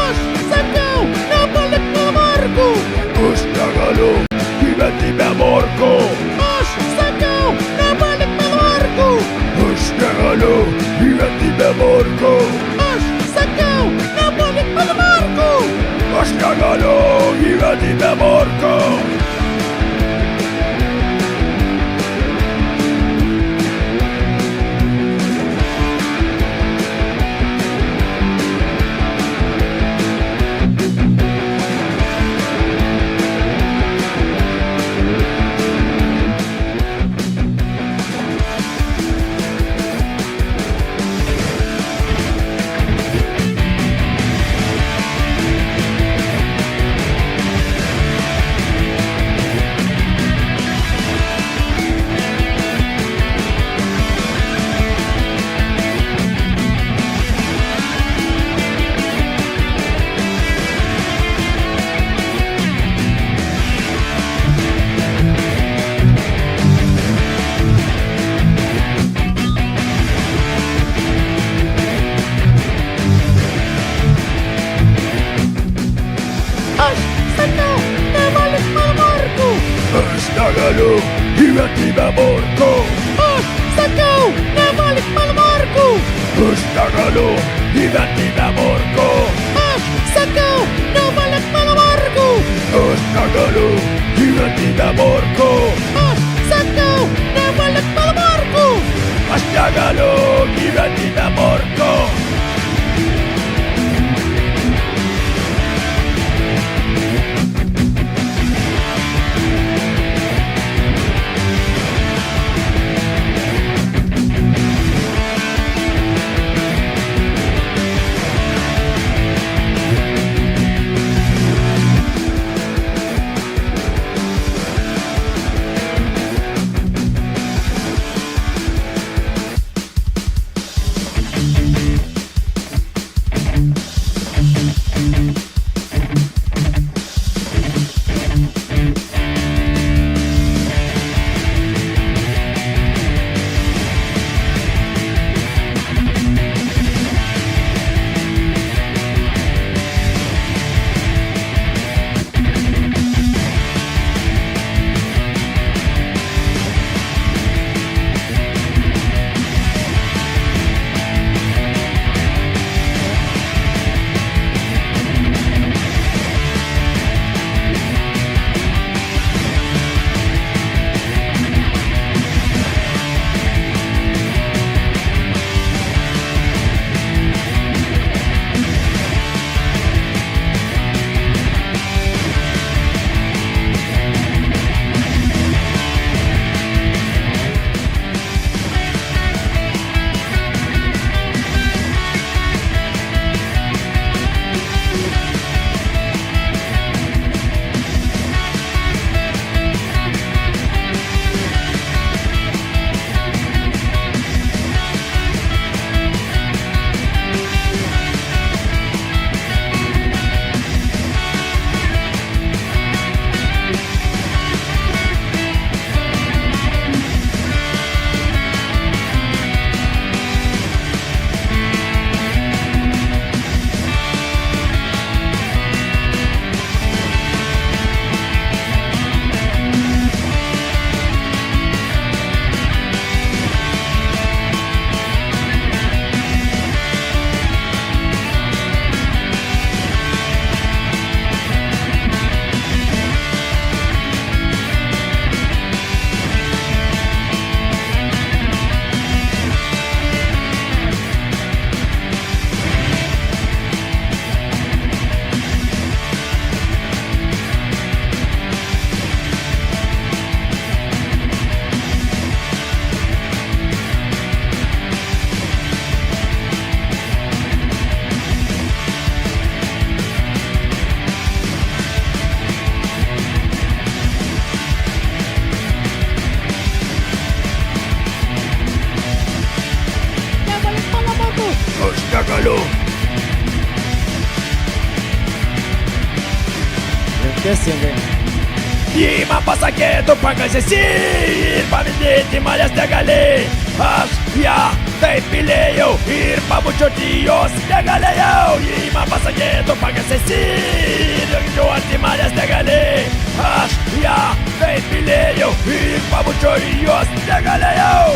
A: Aš sakiau, nepalik mano morkų.
C: Aš negaliu gyventi be morkų.
A: Aš sakiau, nepalik mano morkų.
C: Aš negaliu gyventi be morkų.
A: Aš sakiau, nepalik mano morkų.
C: Aš negaliu gyventi be morkų.
A: Aš sakiau, nepalik mano morkų.
C: Aš negaliu gyventi be morkų.
A: Aš sakiau, nepalik mano morkų.
C: Aš negaliu gyventi be morkų.
A: Aš sakiau, nepalik mano morkų.
C: Aš negaliu gyventi be morkų.
A: Aš sakiau, nepalik mano morkų.
C: Aš negaliu gyventi be morkų.
A: Teisingai.
C: Jei man pasakytų pagal esi ir pavydėti manęs negalėjai, aš ją taip mylėjau ir pabučiuoti jos negalėjau. Jei man pasakytų pagal esi ir ignoruoti manęs negalėjai, aš ją taip mylėjau ir pabučiuoti jos negalėjau.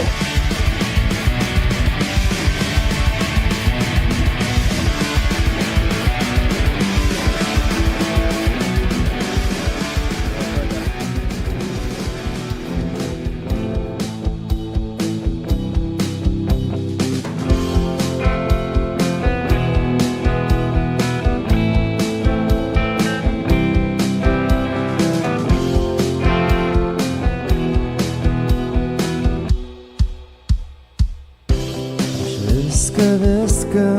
B: Viską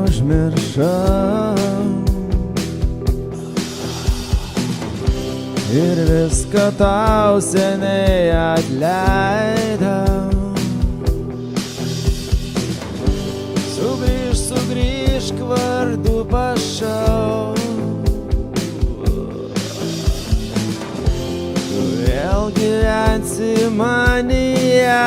B: užmiršau ir viską tau seniai atleidau. Sugrįžk, vardu prašau, tu vėl gyvensi manyje.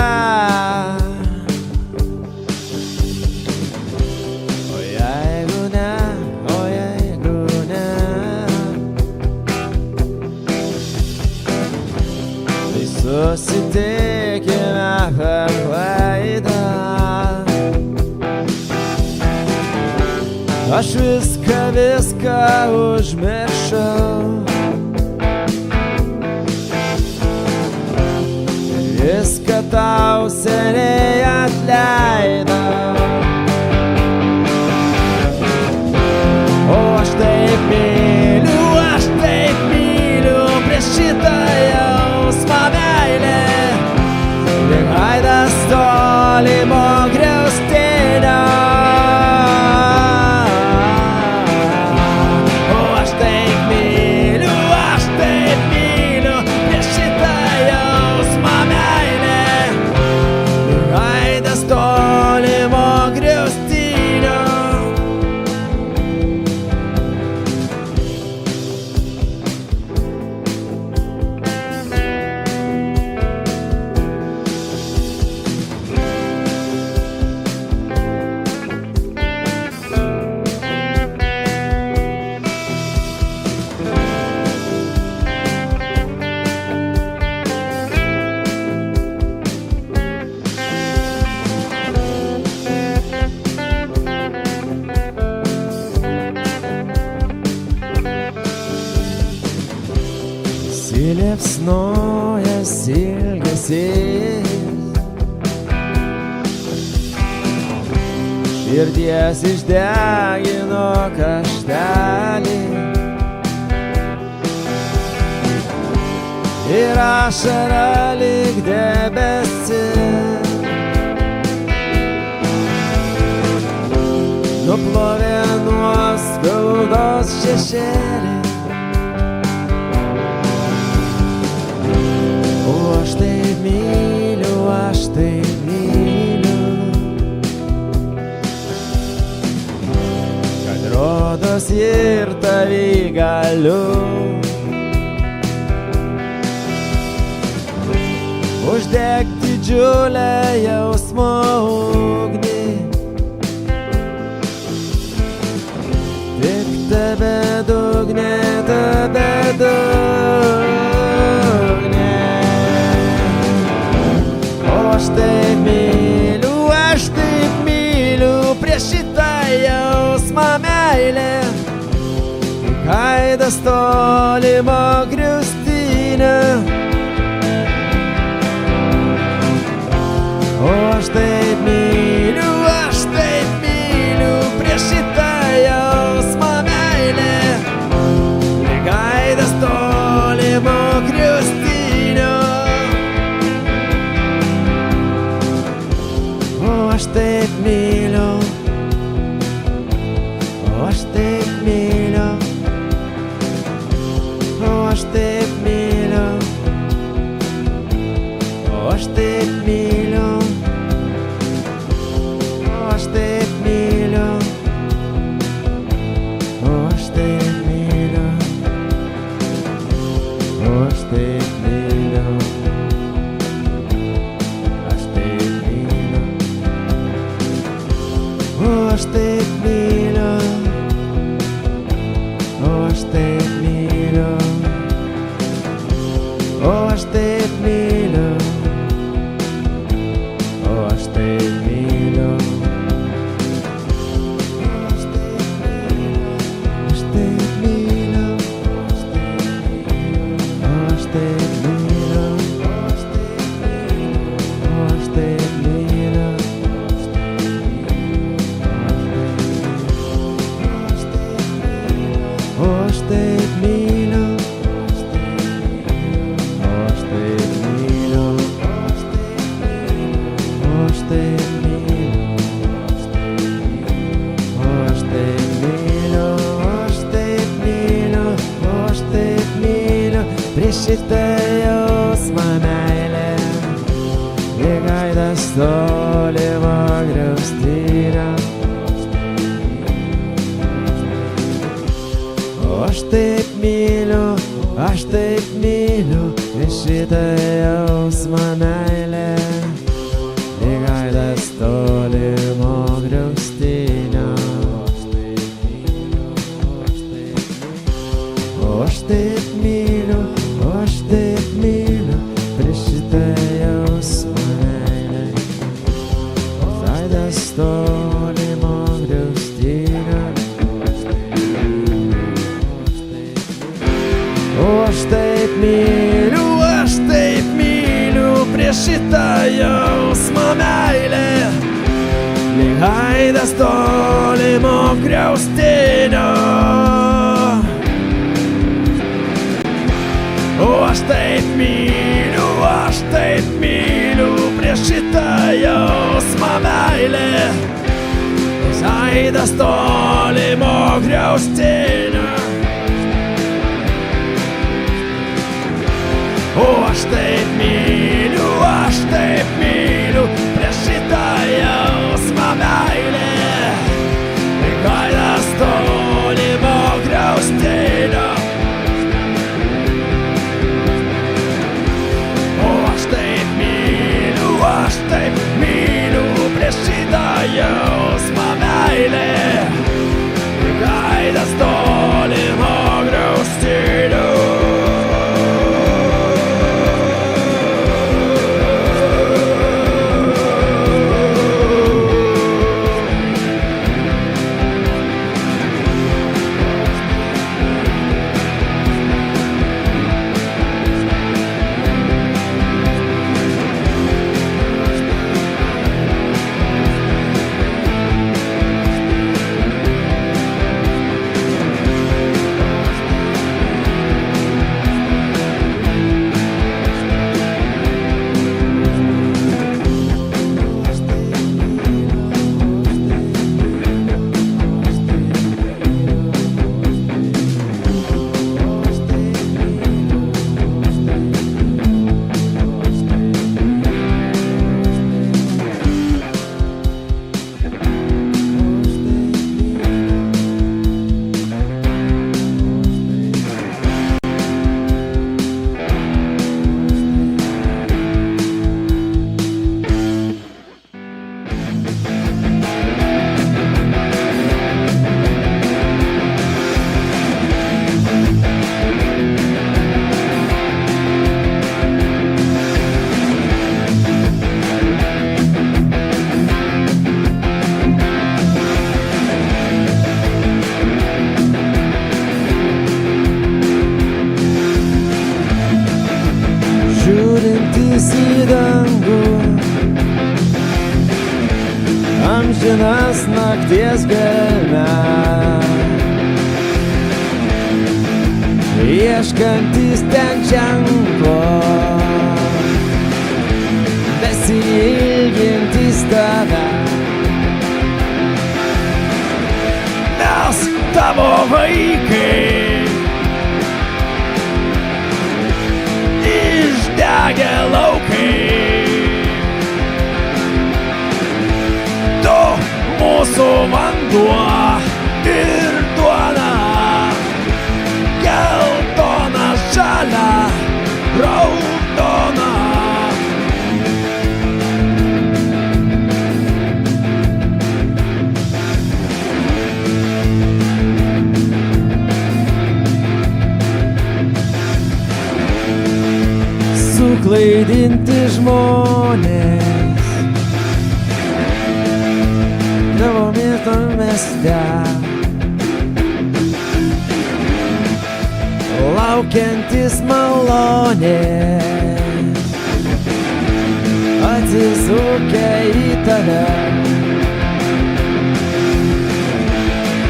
B: Susitikime per klaidą. Aš viską užmiršau ir viską tau seniai atleidau. O aš taip myliu prieš šitą jausmą meilę, lyg aidas tolimo griaustinio. O aš taip myliu prieš šitą jausmą meilę, lyg aidas tolimo griaustinio. Liepsnojas ilgesys, širdies išdegino kaštelį ir ašara lyg debesis nuplovė nuo skaudos šešėlį. O aš taip myliu, kad rodos ir tavį galiu uždegti didžiulę jausmo ugnį. Tik tebe dugne. Aš taip myliu prieš šitą jausmą meilę, lyg aidas tolimo griaustinio. O aš taip myliu prieš šitą jausmą meilę, lyg aidas tolimo griaustinio. Aš taip myliu, aš taip myliu, aš taip myliu, aš taip myliu, aš taip myliu, aš taip myliu. taip myliu, aš taip myliu, o aš taip myliu, o aš taip myliu, o aš taip myliu, o aš taip myliu, aš taip myliu, aš taip myliu, aš taip myliu, aš taip myliu, aš taip myliu, aš taip myliu, aš taip myliu, aš taip myliu, aš taip myliu, prieš šitą jausmą meilę, lyg aidas tolimo griaustinio. Aš taip myliu, aš taip myliu, prieš šitą jausmą meilę, lyg aidas tolimo griaustinio. O aš taip myliu, aš taip myliu, prieš šitą jausmą meilę, lyg aidas tolimo griaustinio. O aš taip myliu, prieš šitą jausmą meilę, lyg aidas tolimo griaustinio. O aš taip myliu, prieš šitą jausmą meilę, lyg aidas tolimo griaustinio. O aš taip myliu, prieš šitą jausmą meilę, lyg aidas tolimo griaustinio. O aš taip myliu, prieš šitą jausmą meilę, lyg aidas tolimo griaustinio. amžinas nakties gelme, ieškantis ten ženklo, besiilgintis tave.
C: Mes tavo vaikai, išdegę laukai, tu mūsų vanduo ir duona, geltona žalia, raudona.
B: Suklaidinti žmonės tavo miesto mieste, laukiantis malonės, atsisukę į tave.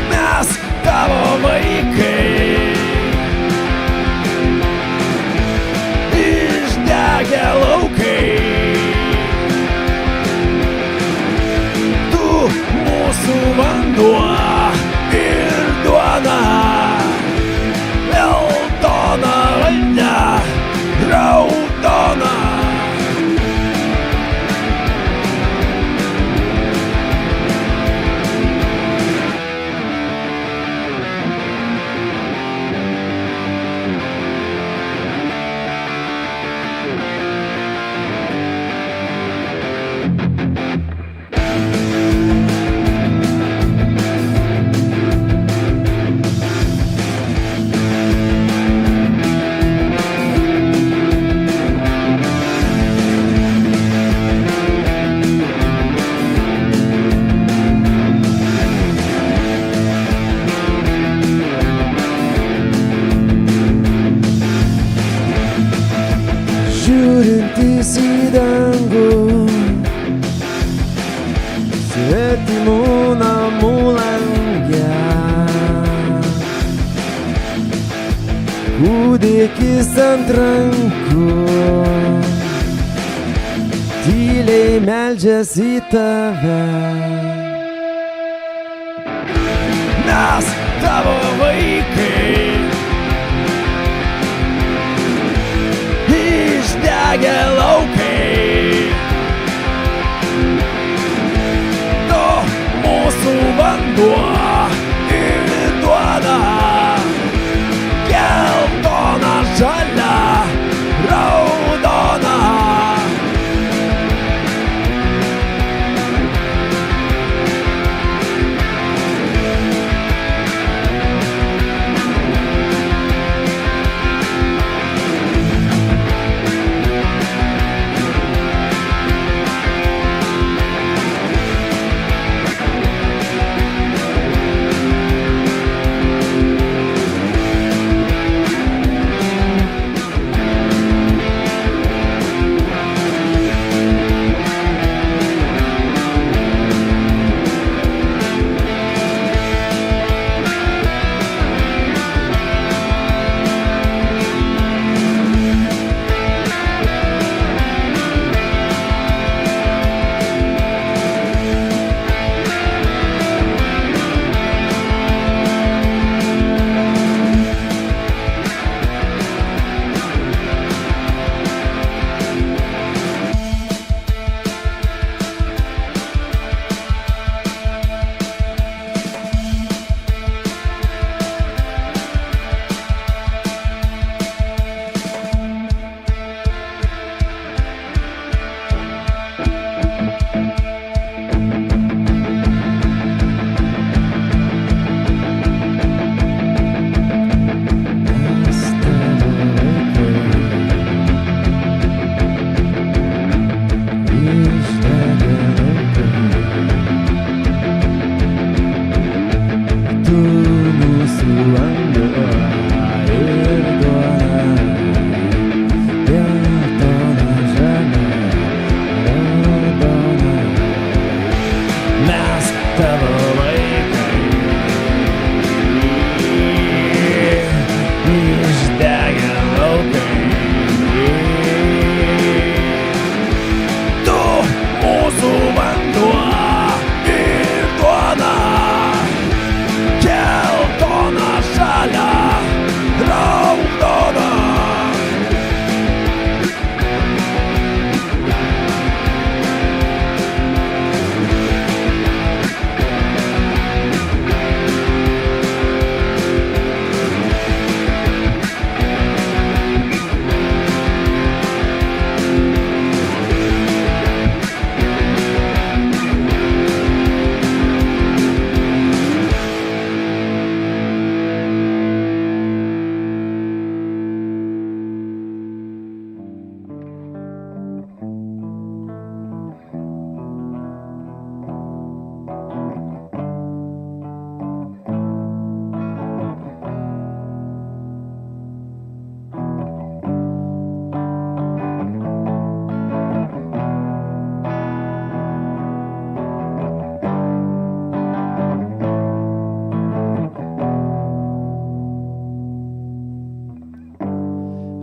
C: Mes tavo vaikai, išdegę laukai, tu mūsų vanduo ir duona, geltona vandė, raudona.
B: Žiūrintis į dangų, svetimų namų lange, kūdikis ant rankų tyliai meldžiasi į tave.
C: Mes tavo vaikai, išdegę laukai, tu mūsų vanduo ir duona, geltona, žalia, raudona.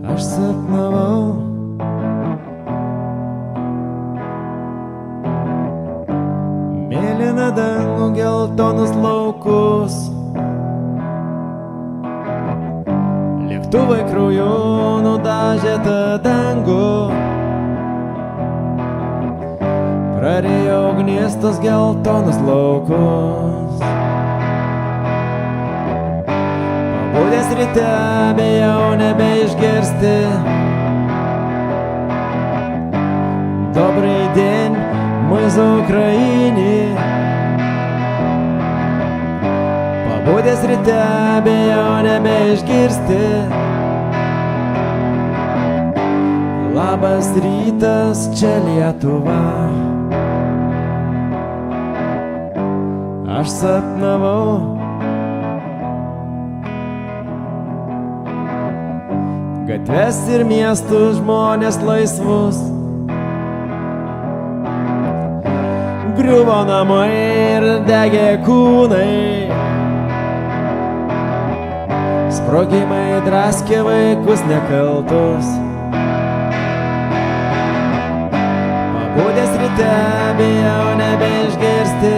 B: Aš sapnavau mėlyną dangų, geltonus laukus, lėktuvai krauju nudažė tą dangų, prarijo ugnis tos geltonus laukus. Pabudęs ryte bijau nebeišgirsti Добрый день, мы за Украине. Pabudęs ryte bijau nebeišgirsti Labas rytas, čia Lietuva. Aš sapnavau gatves ir miestus, žmonės laisvus. Griuvo namai ir degė kūnai, sprogimai draskė vaikus nekaltus. Pabudęs ryte bijau nebeišgirsti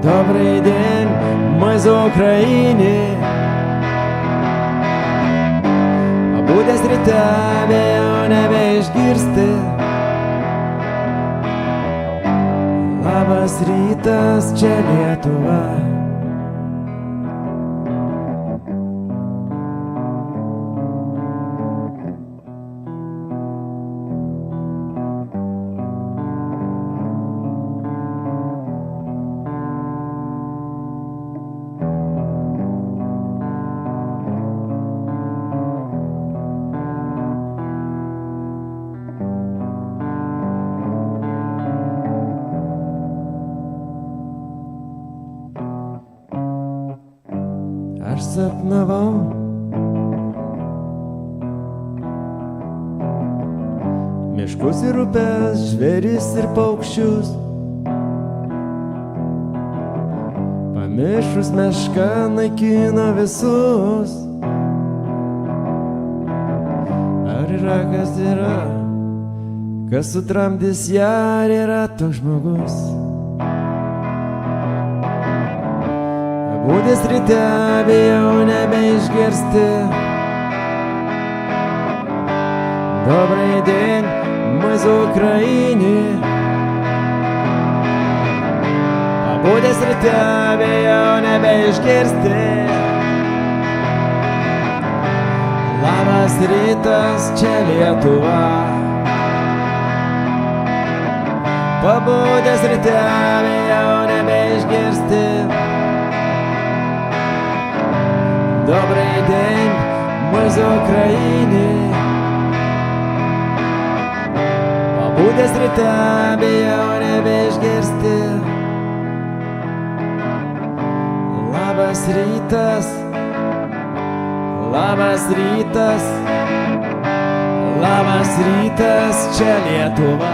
B: Добрый день, мы за Украине. Pabudęs ryte bijau nebeišgirsti Labas rytas, čia Lietuva. Aš sapnavau miškus ir upes, žvėris ir paukščius. Pamišus meška naikina visus. Ar yra, kas sutramdys ją, ar yra toks žmogus? Pabudęs ryte bijau nebeišgirsti Добрый день, мы за Украине. Pabudęs ryte bijau nebeišgirsti Labas rytas, čia Lietuva. Pabudęs ryte bijau nebeišgirsti Добрый день, мы за Украине. Pabudęs ryte bijau nebeišgirsti Labas rytas, labas rytas, labas rytas, čia Lietuva.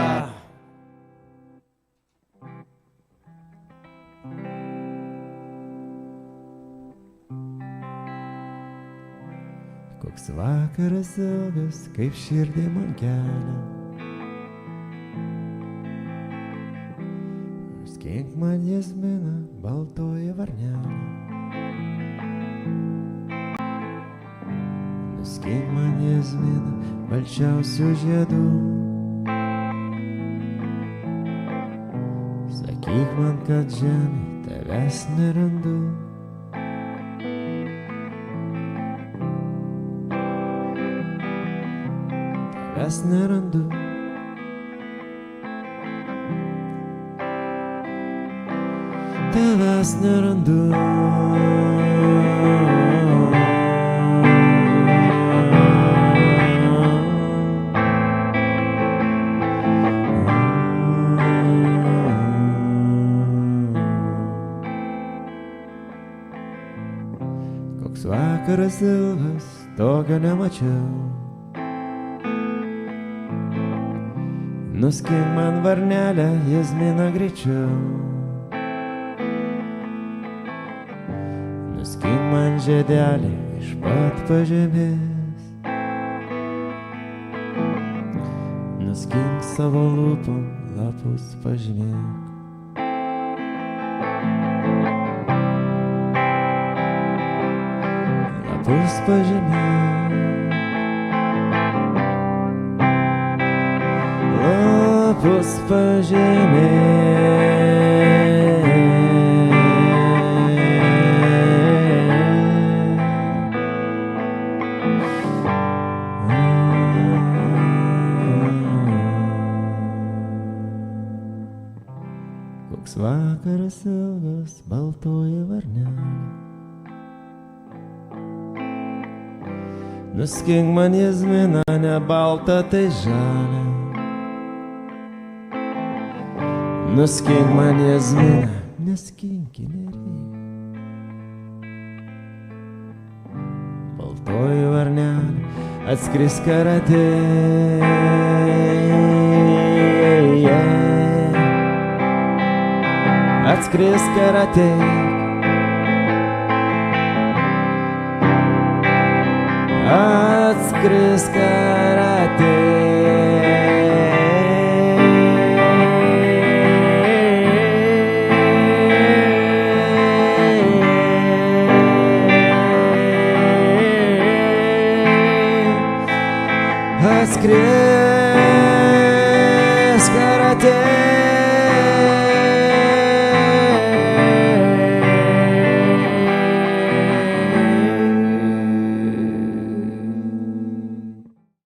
B: Koks vakaras ilgas, kaip širdį man kelia. Skink man jazminą, baltoji varnelė. Nuskink man jazminą, balčiausių žiedų. Sakyk man, kad žemėj tavęs nerandu. Tavęs nerandu. Tavęs nerandu. Koks vakaras ilgas, tokio nemačiau. Nuskink man varnelę, jazminą greičiau. Nuskink man man žiedelį iš pat pažemės. Nuskink savo lūpom, lapus pažymėk. Lapus pažymėk. Lapus pažymėk. Koks vakaras ilgas, baltoji varnelė. Nuskink man jazminą, ne baltą, tai žalia. Nuskink man jazminą, neskinki nereik. Baltoji varnelė, atskrisk karatė. Atskrisk karatė. Atskrisk karatė. Atskrisk